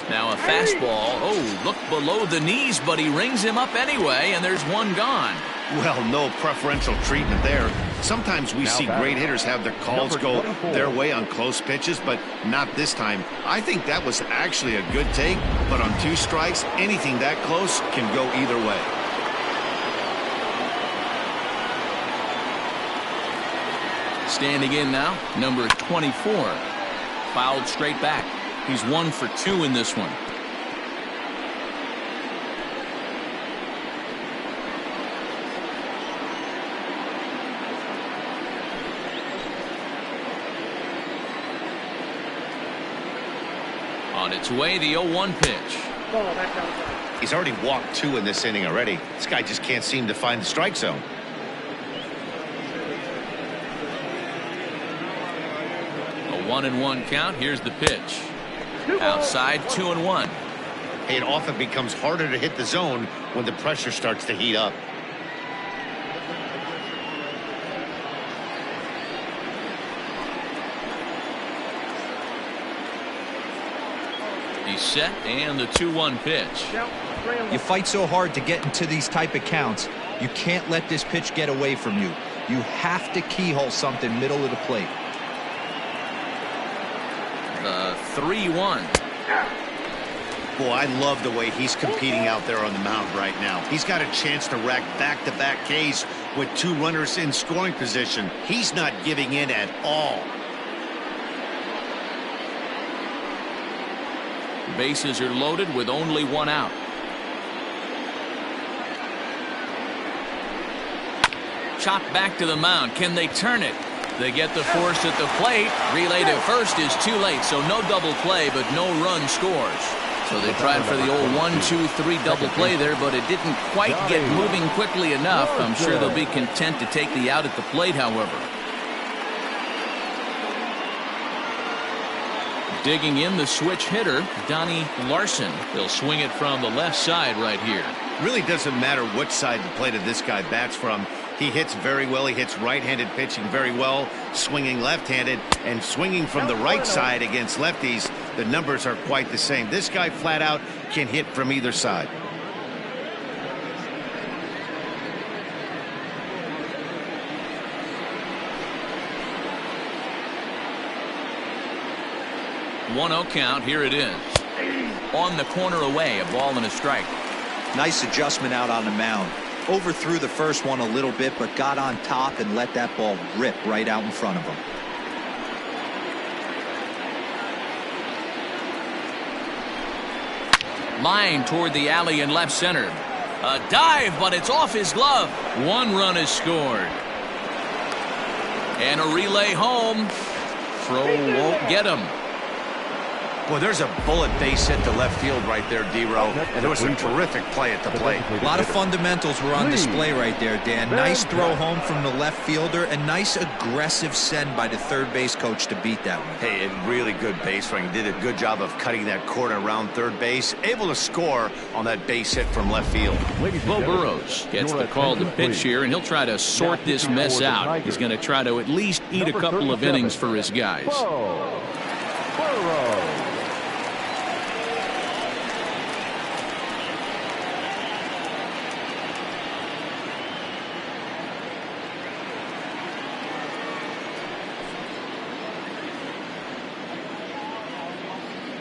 Now a fastball. Oh, look below the knees, but he rings him up anyway, and there's one gone.
Well, no preferential treatment there. Sometimes we see great hitters have their calls go their way on close pitches, but not this time. I think that was actually a good take, but on 2 strikes, anything that close can go either way.
Standing in now, number 24. Fouled straight back. He's 1 for 2 in this one. On its way, the 0-1 pitch.
He's already walked 2 in this inning already. This guy just can't seem to find the strike zone.
A 1-1 count. Here's the pitch. Outside, 2-1.
It often becomes harder to hit the zone when the pressure starts to heat up.
He's set, and the 2-1 pitch.
You fight so hard to get into these type of counts. You can't let this pitch get away from you. You have to keyhole something middle of the plate.
The 3-1.
Boy, I love the way he's competing out there on the mound right now. He's got a chance to rack back-to-back Ks with 2 runners in scoring position. He's not giving in at all.
Bases are loaded with only 1 out. Chopped back to the mound. Can they turn it? They get the force at the plate. Relay to first is too late, so no double play, but no run scores. So they tried for the old 1-2-3 double play there, but it didn't quite get moving quickly enough. I'm sure they'll be content to take the out at the plate, however. Digging in the switch hitter, Donnie Larson. He'll swing it from the left side right here.
Really doesn't matter which side of the plate this guy bats from. He hits very well. He hits right-handed pitching very well, swinging left-handed, and swinging from the right side against lefties. The numbers are quite the same. This guy flat out can hit from either side.
One 1-0 count. Here it is. On the corner away, a ball and a strike.
Nice adjustment out on the mound. Overthrew the first one a little bit, but got on top and let that ball rip right out in front of him.
Line toward the alley in left center. A dive, but it's off his glove. One run is scored. And a relay home. Throw won't get him.
Well, there's a bullet base hit to left field right there, D-Row. And there was some terrific play at the plate.
A lot of fundamentals were on display right there, Dan. Nice throw home from the left fielder and nice aggressive send by the third base coach to beat that one.
Hey, and really good base running. Did a good job of cutting that corner around third base. Able to score on that base hit from left field.
Bo Burrows gets the call to pitch here, and he'll try to sort this mess out. He's going to try to at least eat a couple of innings for his guys.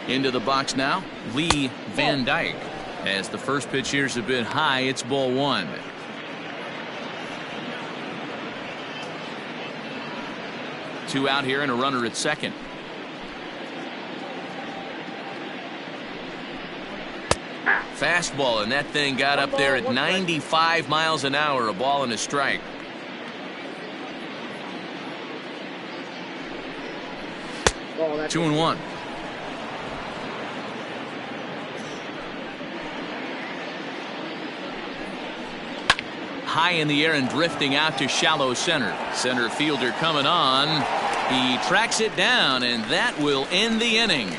Into the box now, Lee Van Dyke. As the first pitch here's a bit high, it's ball one. Two out here and a runner at second. Fastball, and that thing got up there at 95 miles an hour, a ball and a strike. Two and one. High in the air and drifting out to shallow center. Center fielder coming on. He tracks it down, and that will end the inning.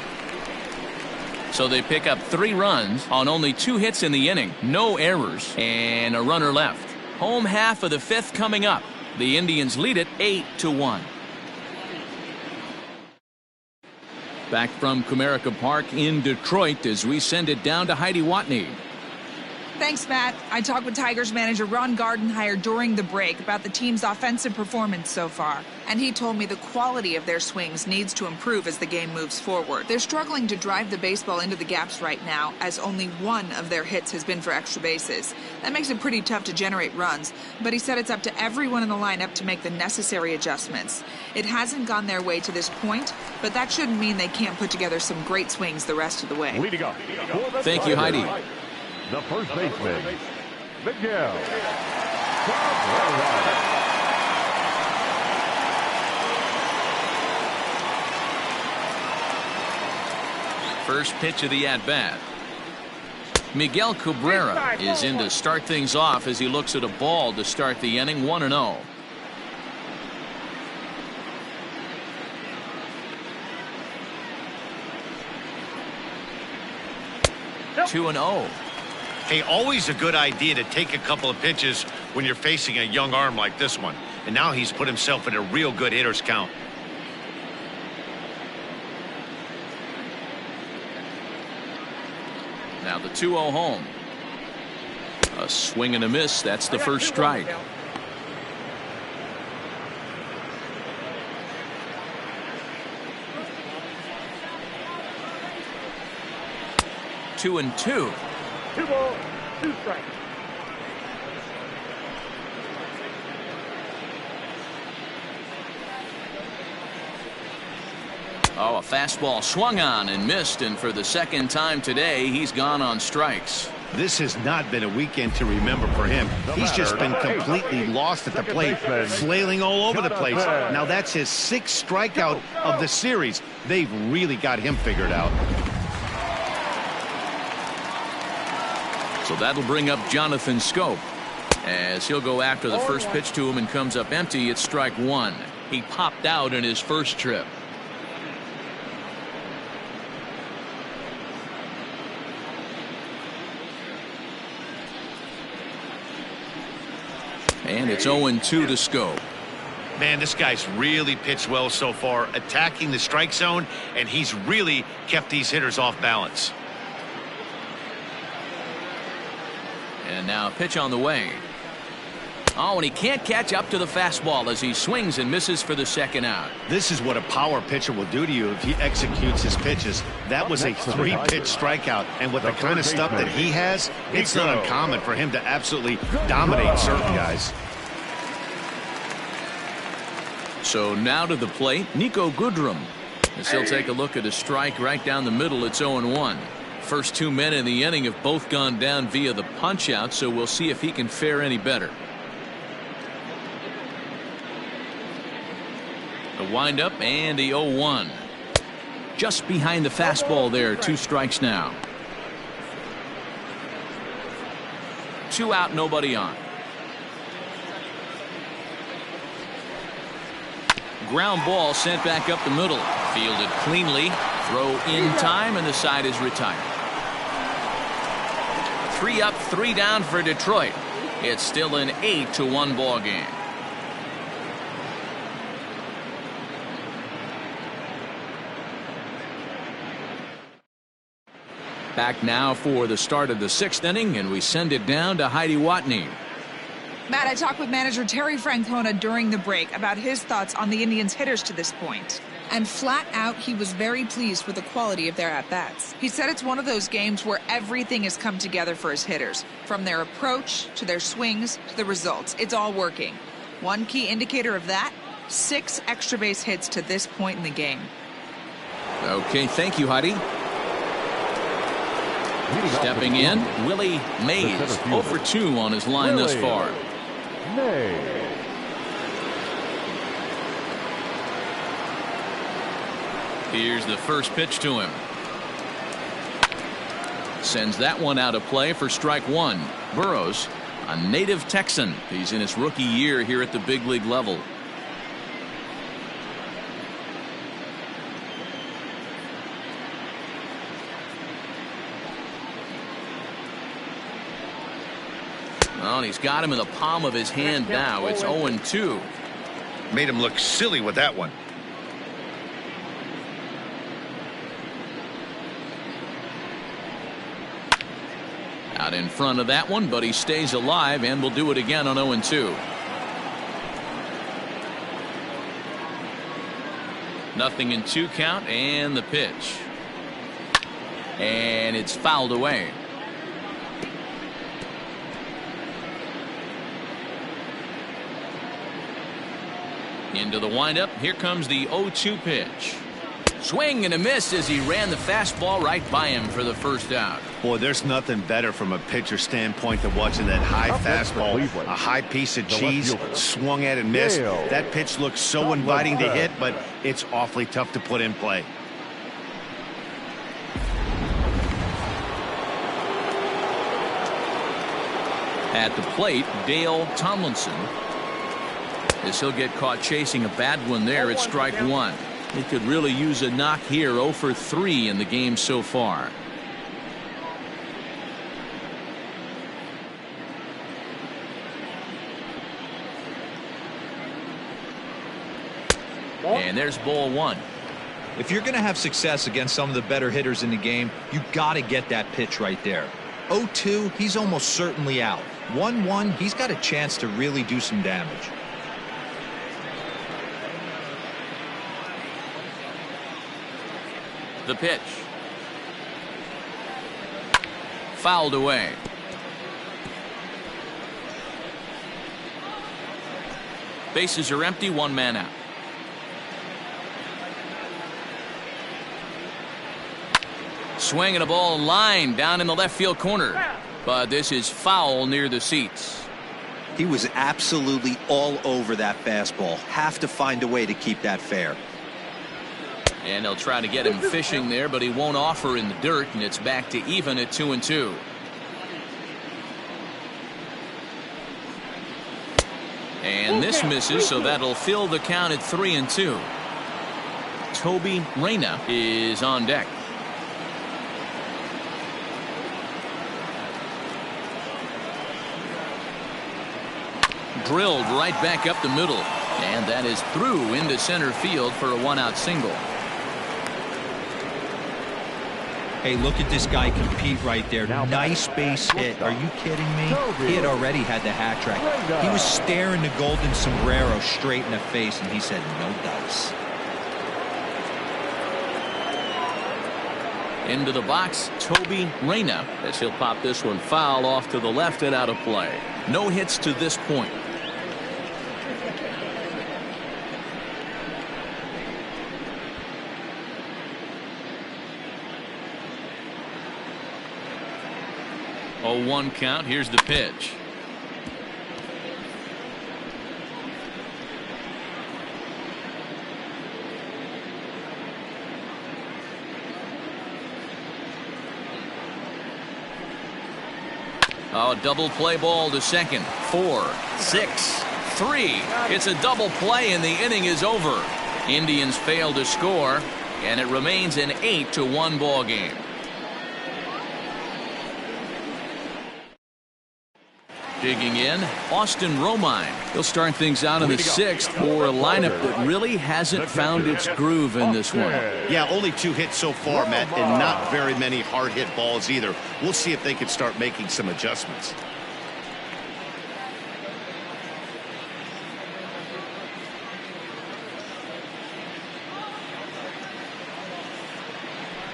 So they pick up 3 runs on only 2 hits in the inning. No errors and a runner left. Home half of the 5th coming up. The Indians lead it 8-1. Back from Comerica Park in Detroit as we send it down to Heidi Watney.
Thanks, Matt. I talked with Tigers manager Ron Gardenhire during the break about the team's offensive performance so far, and he told me the quality of their swings needs to improve as the game moves forward. They're struggling to drive the baseball into the gaps right now, as only 1 of their hits has been for extra bases. That makes it pretty tough to generate runs, but he said it's up to everyone in the lineup to make the necessary adjustments. It hasn't gone their way to this point, but that shouldn't mean they can't put together some great swings the rest of the way.
Thank you, Heidi.
The first baseman, Miguel Cabrera.
First pitch of the at-bat. Miguel Cabrera is in to start things off as he looks at a ball to start the inning. 1-0.
Yep.
2-0.
Hey, always a good idea to take a couple of pitches when you're facing a young arm like this one. And now he's put himself in a real good hitter's count.
Now the 2-0 home. A swing and a miss. That's the first strike. Two and two.
2 balls, 2 strikes.
Oh, a fastball swung on and missed, and for the second time today, he's gone on strikes.
This has not been a weekend to remember for him. He's just been completely lost at the plate, flailing all over the place. Now that's his 6th strikeout of the series. They've really got him figured out.
So that'll bring up Jonathan Scope as he'll go after the first pitch to him and comes up empty. It's strike 1. He popped out in his first trip. And it's 0-2 to Scope.
Man, this guy's really pitched well so far, attacking the strike zone, and he's really kept these hitters off balance.
And now a pitch on the way. Oh, and he can't catch up to the fastball as he swings and misses for the second out.
This is what a power pitcher will do to you if he executes his pitches. That was a 3-pitch strikeout, and with the kind of stuff that he has, it's not uncommon for him to absolutely dominate certain guys.
So now to the plate, Nico Goodrum. As he'll take a look at a strike right down the middle. It's 0-1. First 2 men in the inning have both gone down via the punch out, so we'll see if he can fare any better. The windup and the 0-1. Just behind the fastball there. 2 strikes now. 2 out, nobody on. Ground ball sent back up the middle. Fielded cleanly. Throw in time, and the side is retired. 3 up, 3 down for Detroit. It's still an 8-1 ball game. Back now for the start of the 6th inning, and we send it down to Heidi Watney.
Matt, I talked with manager Terry Francona during the break about his thoughts on the Indians' hitters to this point. And flat out, he was very pleased with the quality of their at-bats. He said it's one of those games where everything has come together for his hitters. From their approach, to their swings, to the results. It's all working. One key indicator of that, 6 extra base hits to this point in the game.
Okay, thank you, Heidi. Stepping in, Willie Mays, 0 for 2 on his line thus far. Here's the first pitch to him. Sends that one out of play for strike 1. Burrows, a native Texan. He's in his rookie year here at the big league level. Well, and he's got him in the palm of his hand now. It's 0-2.
Made him look silly with that one.
Out in front of that one, but he stays alive and will do it again on 0-2. Nothing in 2 count, and the pitch. And it's fouled away. Into the windup. Here comes the 0-2 pitch. Swing and a miss as he ran the fastball right by him for the first out.
Boy, there's nothing better from a pitcher standpoint than watching that high fastball, a high piece of cheese, swung at and missed. That pitch looks so inviting to hit, but it's awfully tough to put in play.
At the plate, Dale Tomlinson. As he'll get caught chasing a bad one there, it's strike 1. He could really use a knock here. 0 for 3 in the game so far. And there's ball 1.
If you're going to have success against some of the better hitters in the game, you got to get that pitch right there. 0-2, he's almost certainly out. 1-1, he's got a chance to really do some damage.
The pitch. Fouled away. Bases are empty, 1 man out. Swinging a ball line down in the left field corner. But this is foul near the seats.
He was absolutely all over that fastball. Have to find a way to keep that fair.
And they'll try to get him fishing there, but he won't offer in the dirt, and it's back to even at 2-2. And this misses, so that'll fill the count at 3-2. Toby Reyna is on deck. Drilled right back up the middle, and that is through into center field for a 1-out single.
Hey, look at this guy compete right there. Nice base hit. Are you kidding me? He had already had the hat trick. He was staring the golden sombrero straight in the face, and he said, no dice.
Into the box, Toby Reyna, as he'll pop this one foul off to the left and out of play. No hits to this point. Oh, 1 count. Here's the pitch. Oh, double play ball to second. 4, 6, 3. It's a double play and the inning is over. Indians fail to score and it remains an 8-1 ball game. Digging in, Austin Romine. He'll start things out in the 6th for a lineup that really hasn't found its groove in this one.
Yeah, only 2 hits so far, Matt, and not very many hard hit balls either. We'll see if they can start making some adjustments.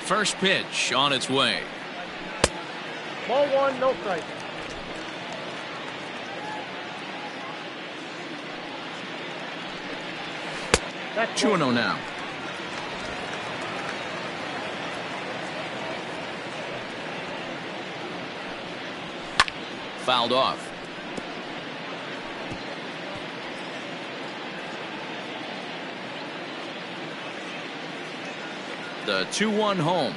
First pitch on its way.
Ball 1, no strike.
2-0 now. Fouled off. The 2-1 home.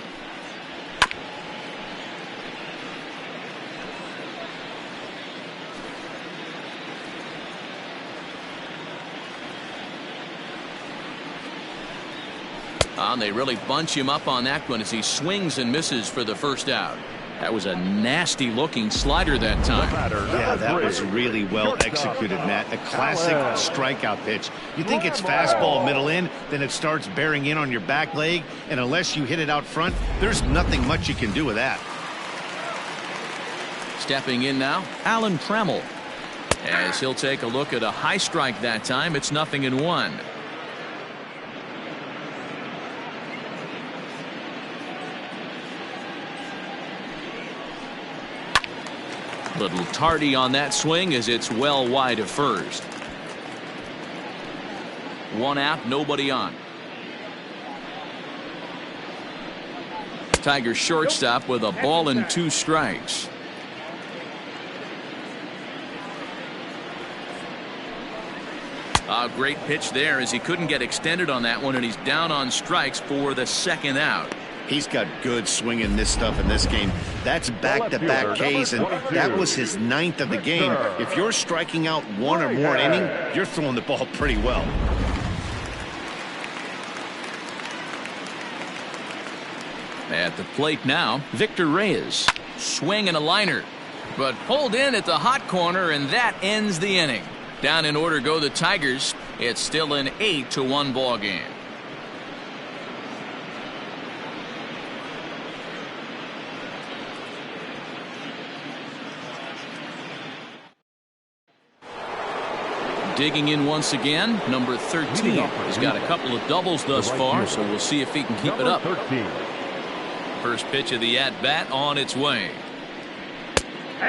They really bunch him up on that one as he swings and misses for the first out. That was a nasty looking slider that time.
Yeah, that was really well executed, Matt. A classic strikeout pitch. You think it's fastball middle in, then it starts bearing in on your back leg, and unless you hit it out front, there's nothing much you can do with that.
Stepping in now, Alan Tremmel. As he'll take a look at a high strike that time, it's 0-1. Little tardy on that swing as it's well wide of first. 1 out, nobody on. Tigers shortstop with a ball and 2 strikes. A great pitch there as he couldn't get extended on that one, and he's down on strikes for the 2nd out.
He's got good swing in this stuff in this game. That's back-to-back Ks, and that was his 9th of the game. If you're striking out 1 or more inning, you're throwing the ball pretty well.
At the plate now, Victor Reyes. Swing and a liner, but pulled in at the hot corner, and that ends the inning. Down in order go the Tigers. It's still an 8-1 ball game. Digging in once again, number 13. He's got a couple of doubles thus far, so we'll see if he can keep it up. First pitch of the at-bat on its way.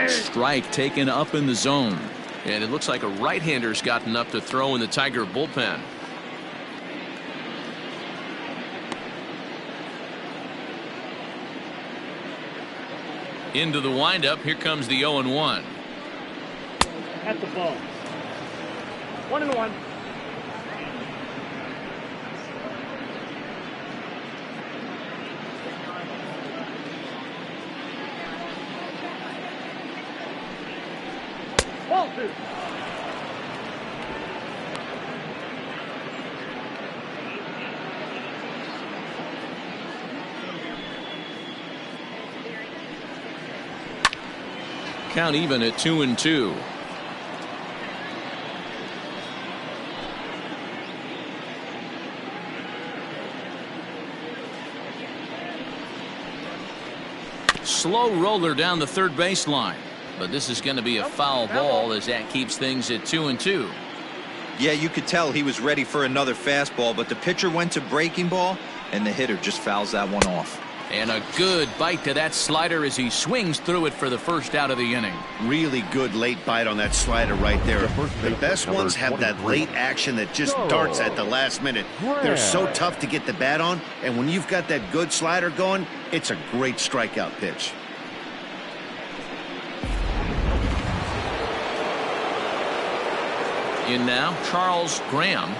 Strike taken up in the zone. And it looks like a right-hander's gotten up to throw in the Tiger bullpen. Into the windup. Here comes the 0-1.
At the ball. 1-1. Ball 2.
Count even at 2-2. slow roller down the third baseline. But this is going to be a foul ball as that keeps things at 2-2.
Yeah, you could tell he was ready for another fastball, but the pitcher went to breaking ball, and the hitter just fouls that one off.
And a good bite to that slider as he swings through it for the first out of the inning.
Really good late bite on that slider right there. The best ones have that late action that just darts at the last minute. They're so tough to get the bat on, and when you've got that good slider going, it's a great strikeout pitch.
In now, Charles Graham.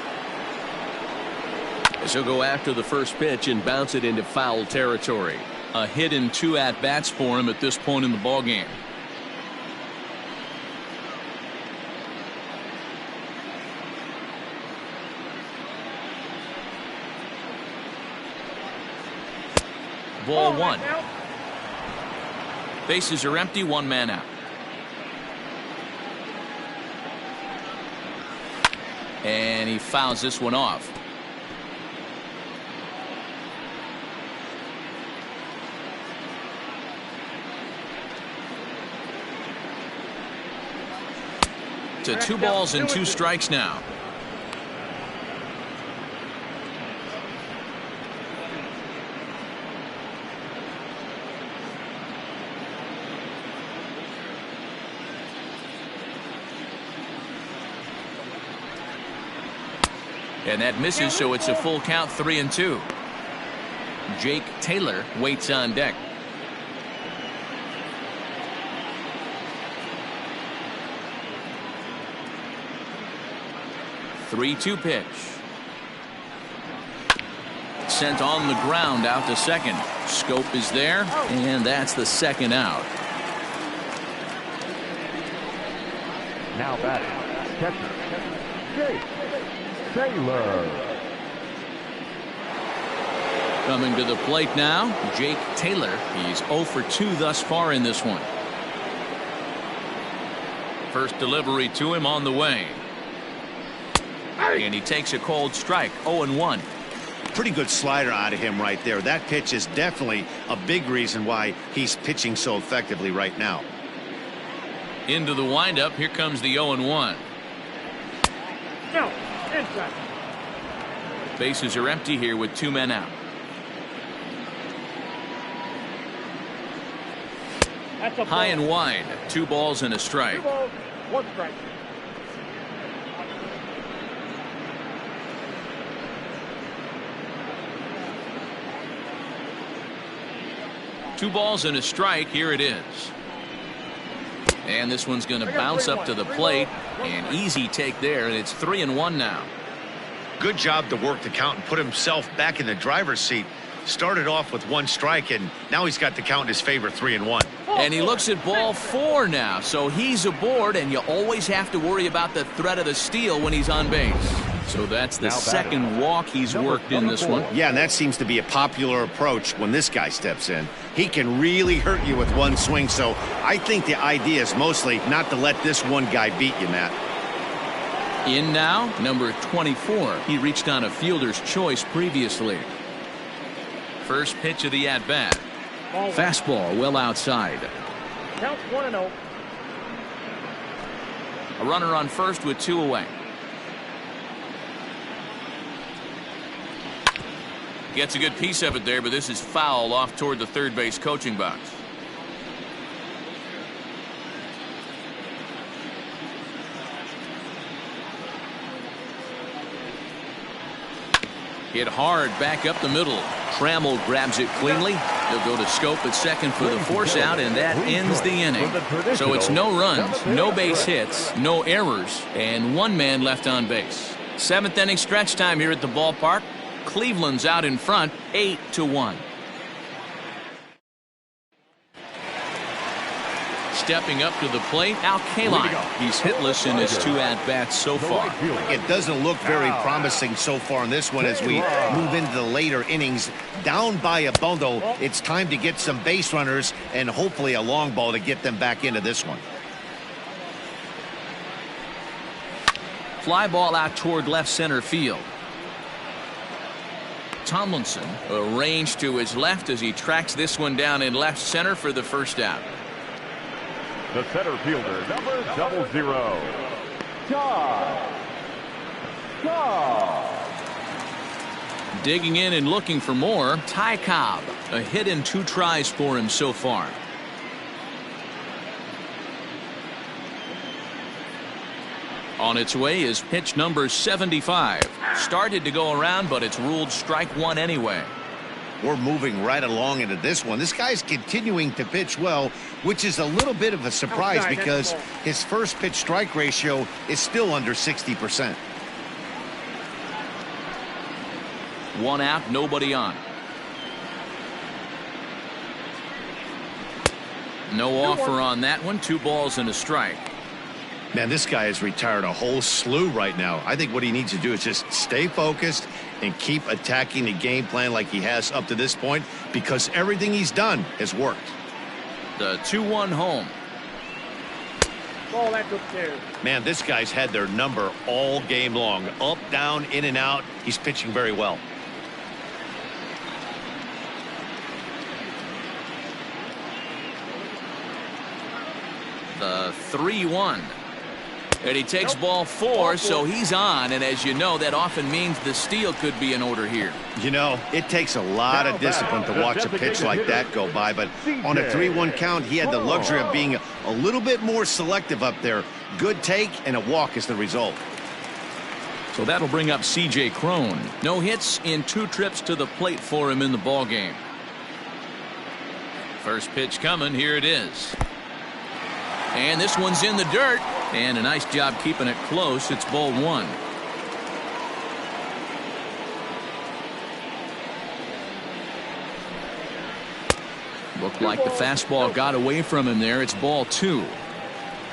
As he'll go after the first pitch and bounce it into foul territory. A hit and 2 at-bats for him at this point in the ballgame. Ball 1. Bases are empty, 1 man out. And he fouls this one off. To 2 balls and 2 strikes now. And that misses, so it's a full count, 3-2. Jake Taylor waits on deck. Three-two pitch. Sent on the ground out to second. Scope is there, and that's the second out.
Now batting, catcher, Jake Taylor.
Coming to the plate now, Jake Taylor. He's 0 for 2 thus far in this one. First delivery to him on the way. And he takes a cold strike, 0-1.
Pretty good slider out of him right there. That pitch is definitely a big reason why he's pitching so effectively right now.
Into the windup, here comes the 0-1.
No, inside.
Bases are empty here with 2 men out.
That's a
High
ball.
and wide, 2 balls and a
2
strike.
balls, 1 strike.
Two balls and a strike. Here it is. And this one's going to bounce up to the plate. An easy take there, and it's 3-1 now.
Good job to work the count and put himself back in the driver's seat. Started off with 1 strike, and now he's got the count in his favor, 3-1.
And he looks at ball 4 now, so he's aboard, and you always have to worry about the threat of the steal when he's on base. So that's the second walk he's worked in this one.
Yeah, and that seems to be a popular approach when this guy steps in. He can really hurt you with 1 swing, so I think the idea is mostly not to let this one guy beat you, Matt.
In now, number 24. He reached on a fielder's choice previously. First pitch of the at-bat. Fastball well outside.
Count 1-0.
A runner on first with 2 away. Gets a good piece of it there, but this is foul off toward the third base coaching box. Hit hard back up the middle. Tremmel grabs it cleanly. He'll go to Scope at second for the force out, and that ends the inning. So it's no runs, no base hits, no errors, and 1 man left on base. 7th inning stretch time here at the ballpark. Cleveland's out in front, 8-1. Stepping up to the plate, Al Kaline. He's hitless in his 2 at-bats so far.
It doesn't look very promising so far in this one as we move into the later innings. Down by a bundle, it's time to get some base runners and hopefully a long ball to get them back into this one.
Fly ball out toward left center field. Tomlinson arranged to his left as he tracks this one down in left center for the first out.
The center fielder, number 00, Cobb.
Digging in and looking for more, Cobb. A hit in 2 tries for him so far. On its way is pitch number 75. Started to go around, but it's ruled strike 1 anyway.
We're moving right along into this one. This guy's continuing to pitch well, which is a little bit of a surprise because his first pitch strike ratio is still under 60%.
1 out, nobody on. No offer on that one. 2 balls and a strike.
Man, this guy has retired a whole slew right now. I think what he needs to do is just stay focused and keep attacking the game plan like he has up to this point, because everything he's done has worked.
The 2-1 home.
Ball, that's up there.
Man, this guy's had their number all game long. Up, down, in and out. He's pitching very well.
The 3-1. And he takes ball 4, so he's on. And as you know, that often means the steal could be in order here.
You know, it takes a lot of discipline to watch a pitch like that go by. But on a 3-1 count, he had the luxury of being a little bit more selective up there. Good take and a walk is the result.
So that'll bring up C.J. Cron. No hits in 2 trips to the plate for him in the ballgame. First pitch coming. Here it is. And this one's in the dirt. And a nice job keeping it close. It's ball 1. Looked like the fastball got away from him there. It's ball 2.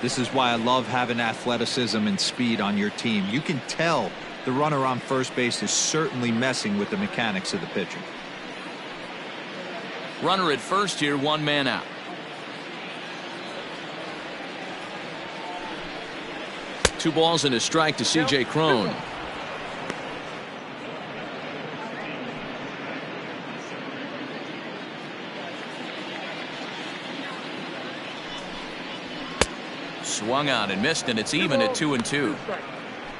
This is why I love having athleticism and speed on your team. You can tell the runner on first base is certainly messing with the mechanics of the pitcher.
Runner at first here, 1 man out. Two balls and a strike to C.J. Cron. Swung on and missed, and it's even at 2-2.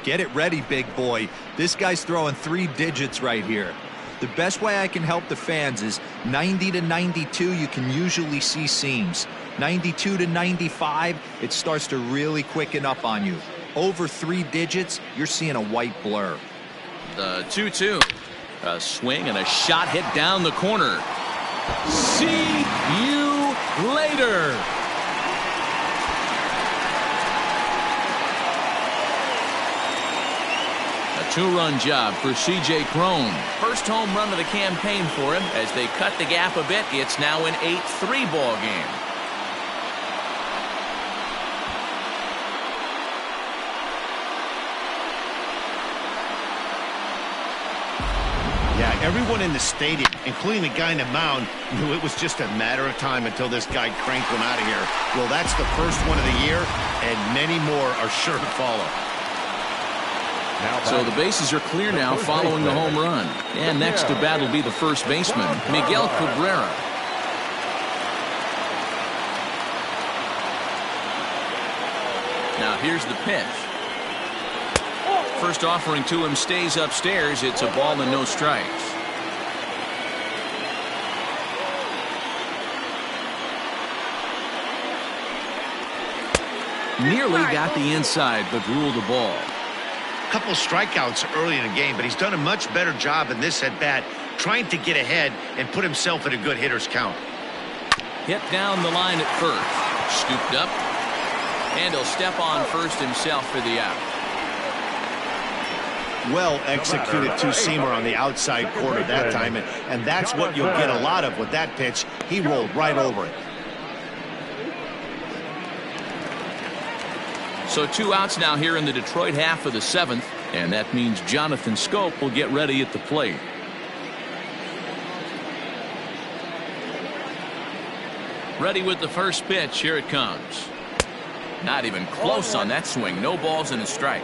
Get it ready, big boy. This guy's throwing 3 digits right here. The best way I can help the fans is 90 to 92, you can usually see seams. 92 to 95, it starts to really quicken up on you. Over 3 digits, you're seeing a white blur.
The 2-2. A swing and a shot hit down the corner. See you later. A 2-run job for C.J. Cron. First home run of the campaign for him. As they cut the gap a bit, it's now an 8-3 ball game.
Yeah, everyone in the stadium, including the guy in the mound, knew it was just a matter of time until this guy cranked one out of here. Well, that's the first one of the year, and many more are sure to follow.
So the bases are clear now following the home run. And next to bat will be the first baseman, Miguel Cabrera. Now here's the pitch. First offering to him stays upstairs. It's a ball and no strikes. Nearly got the inside, but ruled a ball.
Couple strikeouts early in the game, but he's done a much better job in this at bat, trying to get ahead and put himself in a good hitter's count.
Hit down the line at first. Scooped up. And he'll step on first himself for the out.
Well executed two-seamer on the outside corner that time, and that's what you'll get a lot of with that pitch. He rolled right over it.
So 2 outs now here in the Detroit half of the 7th, and that means Jonathan Schoop will get ready at the plate. Ready with the first pitch. Here it comes. Not even close on that swing. No balls and a strike.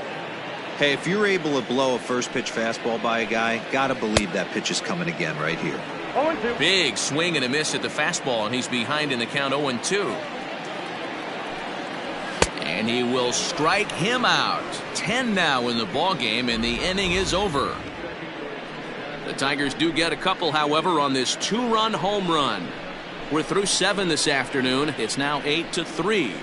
Hey, if you're able to blow a first pitch fastball by a guy, gotta believe that pitch is coming again right here.
Big swing and a miss at the fastball, and he's behind in the count 0-2. And he will strike him out. 10 now in the ball game, and the inning is over. The Tigers do get a couple, however, on this 2-run home run. We're through 7 this afternoon. It's now 8-3.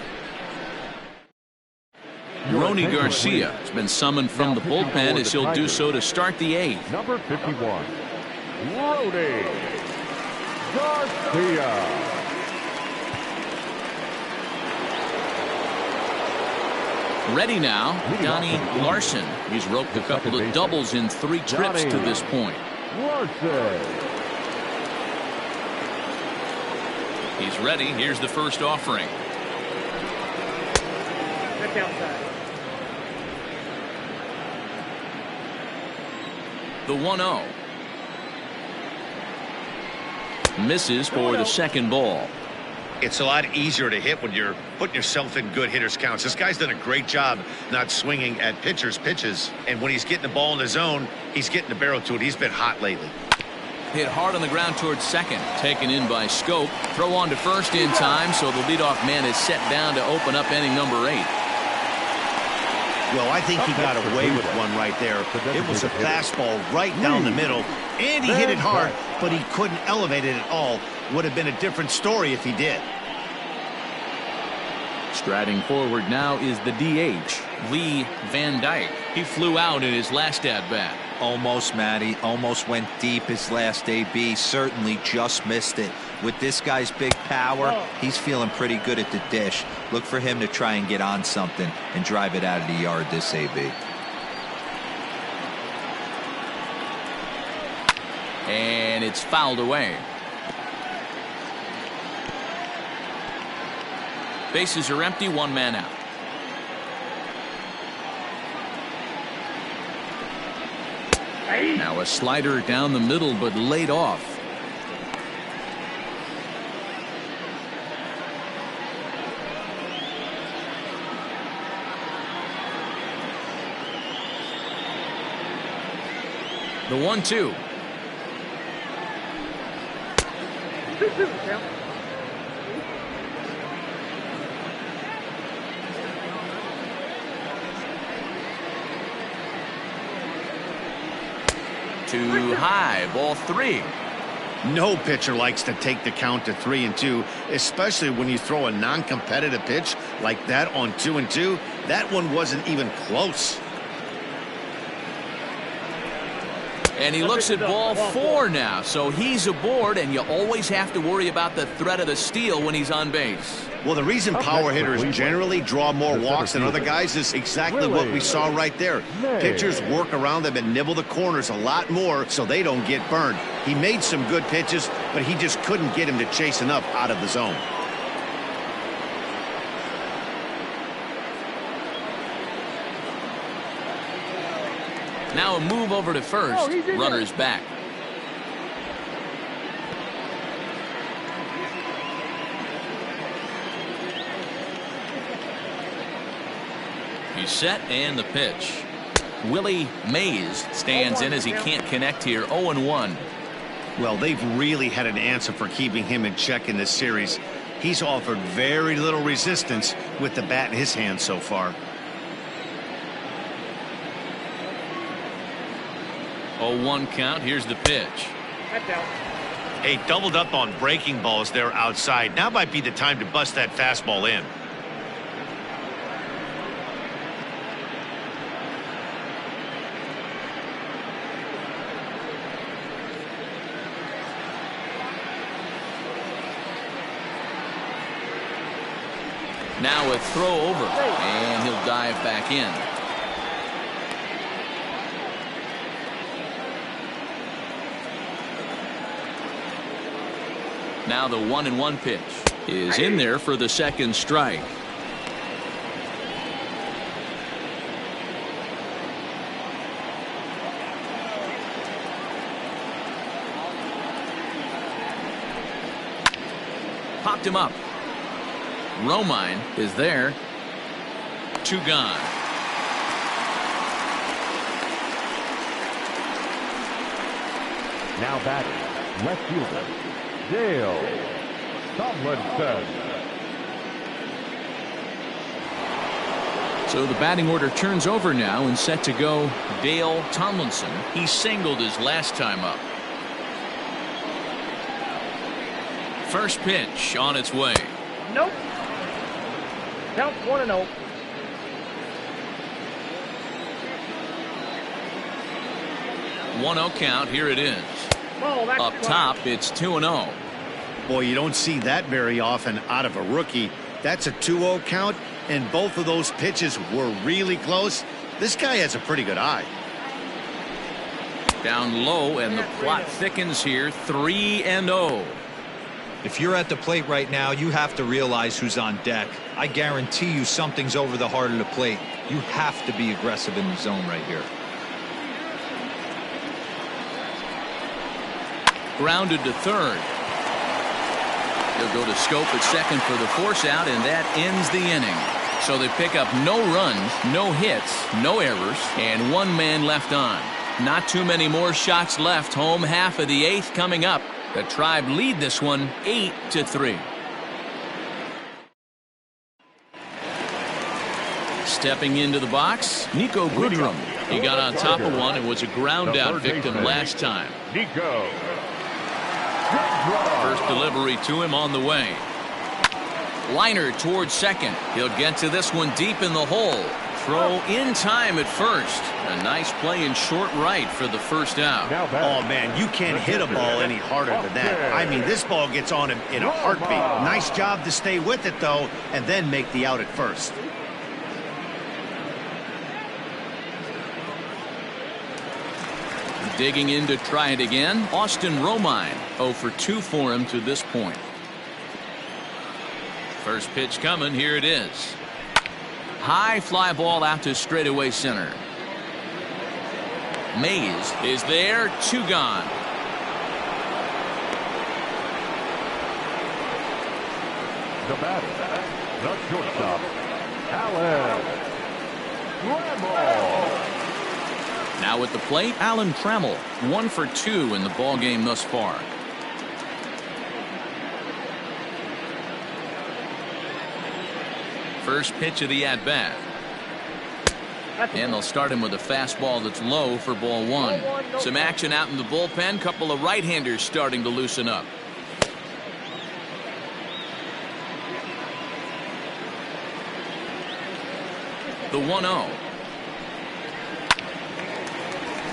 Ronnie Garcia has been summoned from the bullpen as he'll do so to start the 8th.
Number 51, Ronnie Garcia.
Ready now, Donnie Larson. He's roped a couple of doubles in 3 trips to this point.
Larson.
He's ready. Here's the first offering.
That's outside.
The 1-0. Misses for the second ball.
It's a lot easier to hit when you're putting yourself in good hitters' counts. This guy's done a great job not swinging at pitchers' pitches. And when he's getting the ball in the zone, he's getting the barrel to it. He's been hot lately.
Hit hard on the ground towards second. Taken in by Scope. Throw on to first in time, so the leadoff man is set down to open up inning number 8.
Well, I think he got away with one right there. It was a fastball right down the middle, and he hit it hard, but he couldn't elevate it at all. Would have been a different story if he did.
Striding forward now is the DH, Lee Van Dyke. He flew out in his last at-bat.
Almost, Matty. Almost went deep his last AB. Certainly just missed it. With this guy's big power, he's feeling pretty good at the dish. Look for him to try and get on something and drive it out of the yard this AB.
And it's fouled away. Bases are empty, 1 man out. Now a slider down the middle, but laid off. The 1-2. Too high, ball 3.
No pitcher likes to take the count to 3-2, especially when you throw a non-competitive pitch like that on 2-2. That one wasn't even close.
And he looks at ball 4 now, so he's aboard, and you always have to worry about the threat of the steal when he's on base.
Well, the reason power hitters generally draw more walks than other guys is exactly what we saw right there. Pitchers work around them and nibble the corners a lot more so they don't get burned. He made some good pitches, but he just couldn't get him to chase enough out of the zone.
Now a move over to first. Runner's back. He's set, and the pitch. Willie Mays stands in as he can't connect here. 0-1.
Well, they've really had an answer for keeping him in check in this series. He's offered very little resistance with the bat in his hand so far.
0-1 count. Here's the pitch.
That's out.
Hey, doubled up on breaking balls there outside. Now might be the time to bust that fastball in.
Now a throw over, and he'll dive back in. Now the 1-1 pitch is in there for the second strike. Popped him up. Romine is there. 2 gone.
Now batting, left fielder, Dale Tomlinson.
So the batting order turns over now and set to go Dale Tomlinson. He singled his last time up. First pitch on its way.
Nope. Count 1-0.
One 0 count. Here it is.
Ball, that's
Up top, it's 2-0.
Boy, you don't see that very often out of a rookie. That's a 2-0 count, and both of those pitches were really close. This guy has a pretty good eye.
Down low, and the plot thickens here. 3-0.
If you're at the plate right now, you have to realize who's on deck. I guarantee you something's over the heart of the plate. You have to be aggressive in the zone right here.
Grounded to third. He'll go to scope at second for the force out, and that ends the inning. So they pick up no runs, no hits, no errors, and one man left on. Not too many more shots left. Home half of the eighth coming up. The Tribe lead this one 8-3. Stepping into the box, Nico Goodrum. He got on top of one and was a ground out victim last time.
Nico.
First delivery to him on the way. Liner towards second. He'll get to this one deep in the hole. Throw in time at first. A nice play in short right for the first out.
Oh, man, you can't hit a ball any harder than that. I mean, this ball gets on him in a heartbeat. Nice job to stay with it, though, and then make the out at first.
Digging in to try it again, Austin Romine. 0 for 2 for him to this point. First pitch coming. Here it is. High fly ball out to straightaway center. Mays is there. 2 gone.
The batter, the shortstop, Alan Tremmel.
Now at the plate, Alan Tremmel. 1 for 2 in the ball game thus far. First pitch of the at-bat. And they'll start him with a fastball that's low for ball 1. Some action out in the bullpen. Couple of right-handers starting to loosen up. The 1-0.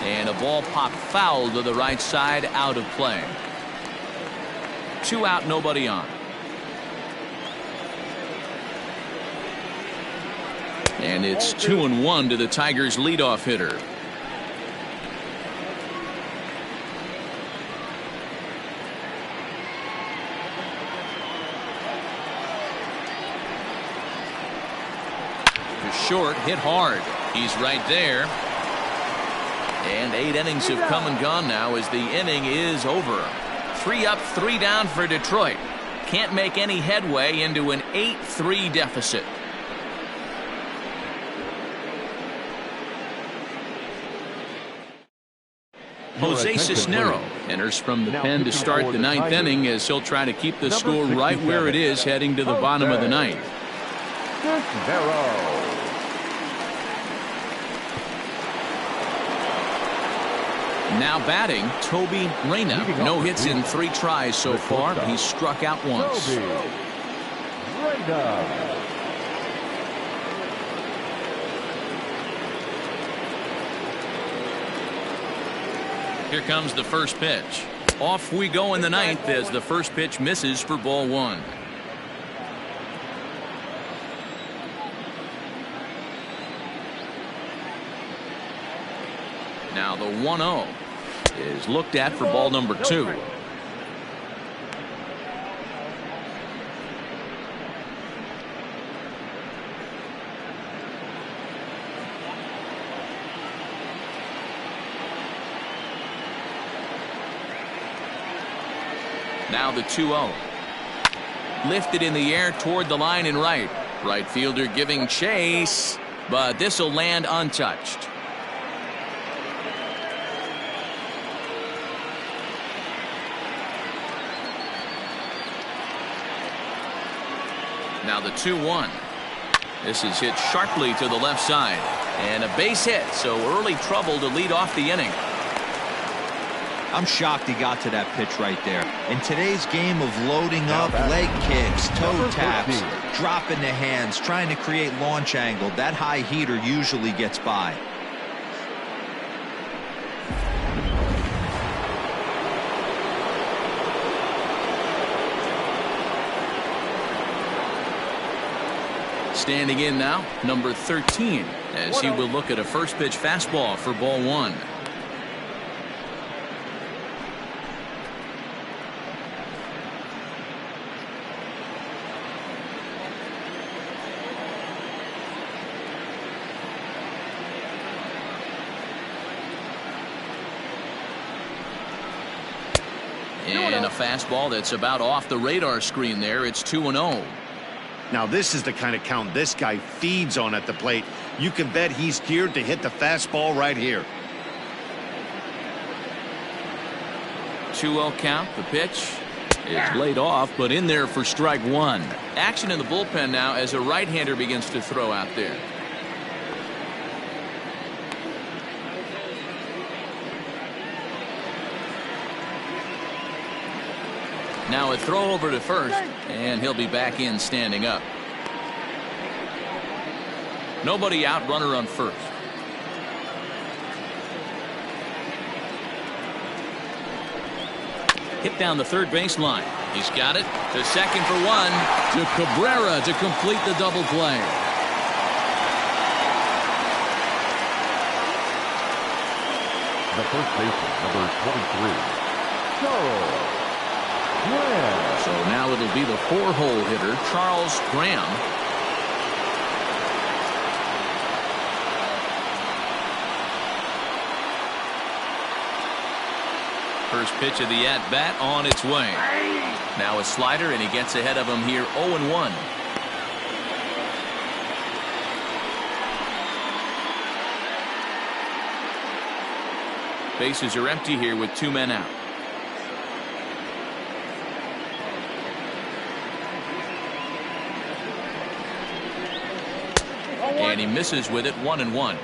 And a ball popped foul to the right side, out of play. 2 out, nobody on. And it's 2-1 to the Tigers' leadoff hitter. To short, hit hard. He's right there. And 8 innings have come and gone now as the inning is over. 3 up, 3 down for Detroit. Can't make any headway into an 8-3 deficit. Jose Cisnero enters from the pen to start the 9th inning as he'll try to keep the score right where it is heading to the bottom of the 9th. Now batting, Toby Reyna. No hits in 3 tries so far. He's struck out once. Here comes the first pitch. Off we go in the 9th as the first pitch misses for ball 1. Now the 1-0 is looked at for ball number 2. Now the 2-0. Lifted in the air toward the line and right. Right fielder giving chase, but this will land untouched. Now the 2-1. This is hit sharply to the left side. And a base hit, so early trouble to lead off the inning.
I'm shocked he got to that pitch right there. In today's game of loading up, leg kicks, toe taps, dropping the hands, trying to create launch angle, that high heater usually gets by.
Standing in now, number 13, as he will look at a first pitch fastball for ball 1. And a fastball that's about off the radar screen there. It's 2-0.
Now this is the kind of count this guy feeds on at the plate. You can bet he's geared to hit the fastball right here.
2-0 count. The pitch is laid off, but in there for strike 1. Action in the bullpen now as a right-hander begins to throw out there. Now a throw over to first, and he'll be back in standing up. Nobody out, runner on first. Hit down the third baseline. He's got it to second for 1. To Cabrera to complete the double play.
The first baseman, number 23, Charles.
So now it'll be the 4-hole hitter, Charles Graham. First pitch of the at-bat on its way. Now a slider, and he gets ahead of him here 0-1. Bases are empty here with 2 men out. And he misses with it, 1-1.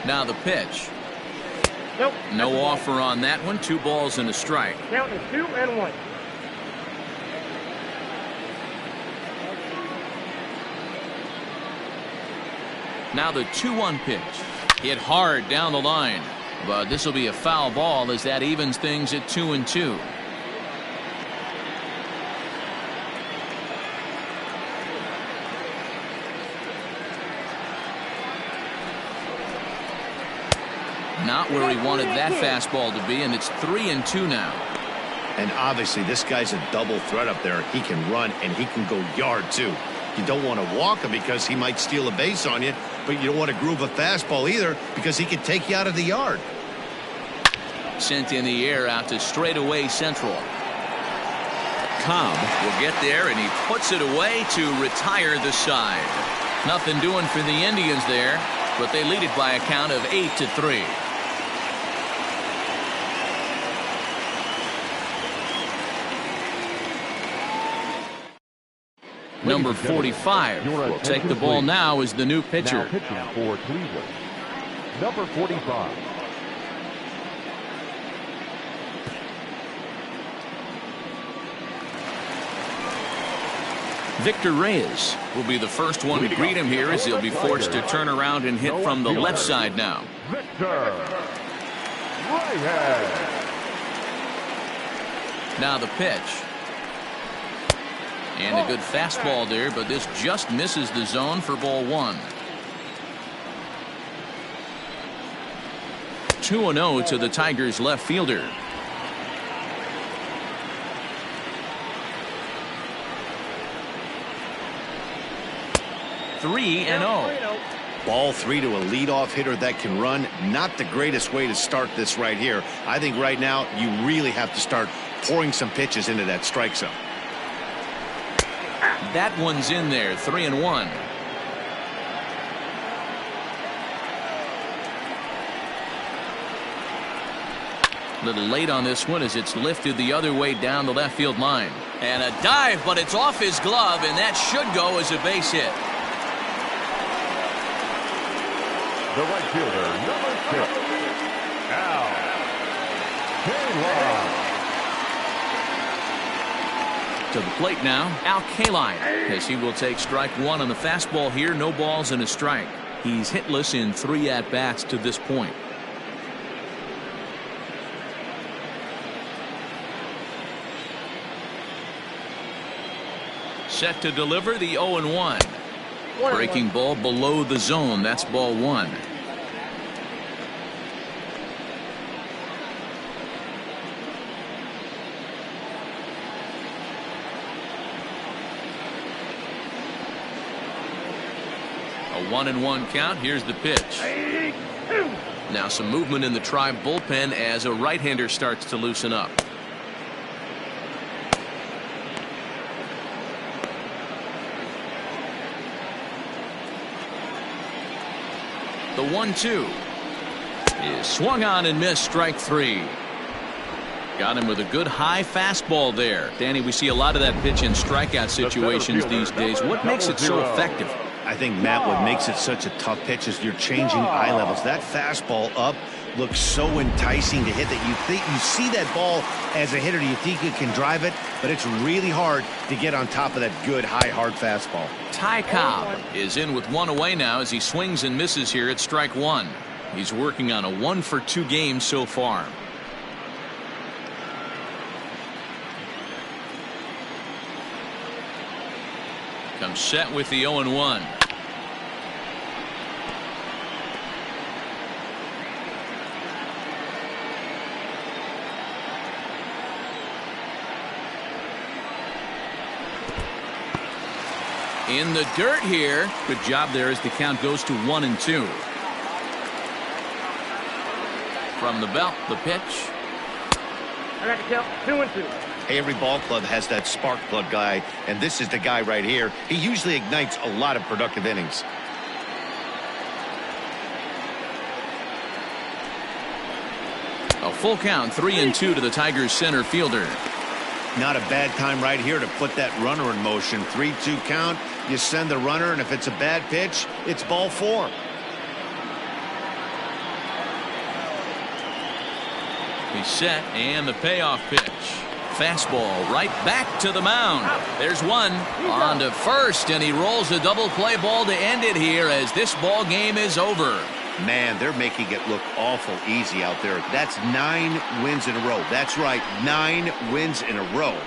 Now the pitch.
Nope.
No offer on that one. 2 balls and a strike.
Count is 2-1.
Now the 2-1 pitch. Hit hard down the line. But this will be a foul ball as that evens things at 2-2. Not where he wanted that fastball to be, and it's 3-2 now.
And obviously this guy's a double threat up there. He can run and he can go yard too. You don't want to walk him because he might steal a base on you, but you don't want to groove a fastball either because he can take you out of the yard.
Sent in the air out to straightaway central. Cobb will get there, and he puts it away to retire the side. Nothing doing for the Indians there, but they lead it by a count of 8-3. Number 45 will take the ball now as the new pitcher.
Now pitching for Cleveland, number 45.
Victor Reyes will be the first one to greet him here as he'll be forced to turn around and hit from the left side now.
Victor Reyes.
Now the pitch. And a good fastball there, but this just misses the zone for ball 1. 2-0 to the Tigers left fielder. Three and 0.
Ball 3 to a leadoff hitter that can run. Not the greatest way to start this right here. I think right now you really have to start pouring some pitches into that strike zone.
That one's in there. 3-1. A little late on this one as it's lifted the other way down the left field line. And a dive, but it's off his glove, and that should go as a base hit.
The right fielder, number 6, Al Kaline.
To the plate now, Al Kaline, as he will take strike one on the fastball here. No balls and a strike. He's hitless in 3 at-bats to this point. Set to deliver the 0-1. Breaking ball below the zone. That's ball 1. A 1-1 count. Here's the pitch. Now some movement in the Tribe bullpen as a right-hander starts to loosen up. The 1-2 is swung on and missed. Strike 3. Got him with a good high fastball there. Danny, we see a lot of that pitch in strikeout situations these days. What makes it so effective?
I think, Matt, what makes it such a tough pitch is you're changing eye levels. That fastball up looks so enticing to hit that you think you see that ball as a hitter. You think you can drive it, but it's really hard to get on top of that good high hard fastball.
Ty Cobb is in with 1 away now as he swings and misses here at strike 1. He's working on a 1-for-2 game so far. Comes set with the 0-1. In the dirt here. Good job there as the count goes to 1-2. From the belt, the pitch.
I got the count 2-2.
Every ball club has that spark plug guy, and this is the guy right here. He usually ignites a lot of productive innings.
A full count, 3-2 to the Tigers center fielder.
Not a bad time right here to put that runner in motion. 3-2 count. You send the runner, and if it's a bad pitch, it's ball 4.
He's set, and the payoff pitch. Fastball right back to the mound. There's one on to first, and he rolls a double play ball to end it here as this ball game is over.
Man, they're making it look awful easy out there. That's 9 wins in a row. That's right, 9 wins in a row.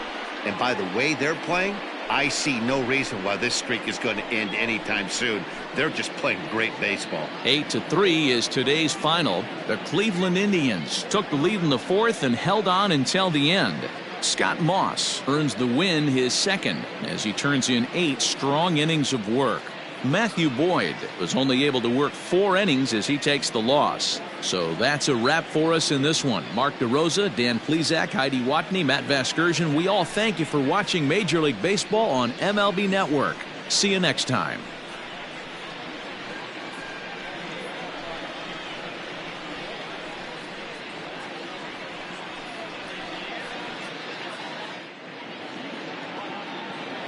And by the way they're playing, I see no reason why this streak is going to end anytime soon. They're just playing great baseball.
8-3 is today's final. The Cleveland Indians took the lead in the 4th and held on until the end. Scott Moss earns the win, his second, as he turns in 8 strong innings of work. Matthew Boyd was only able to work 4 innings as he takes the loss. So that's a wrap for us in this one. Mark DeRosa, Dan Plesac, Heidi Watney, Matt Vasgersian. We all thank you for watching Major League Baseball on MLB Network. See you next time.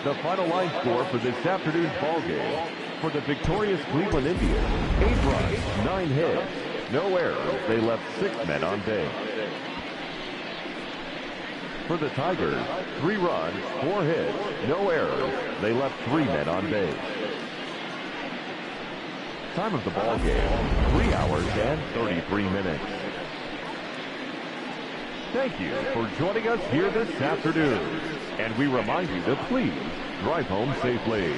The final line score for this afternoon's ball game. For the victorious Cleveland Indians, 8 runs, 9 hits, no errors. They left 6 men on base. For the Tigers, 3 runs, 4 hits, no errors. They left 3 men on base. Time of the ball game, 3 hours and 33 minutes. Thank you for joining us here this afternoon. And we remind you to please drive home safely.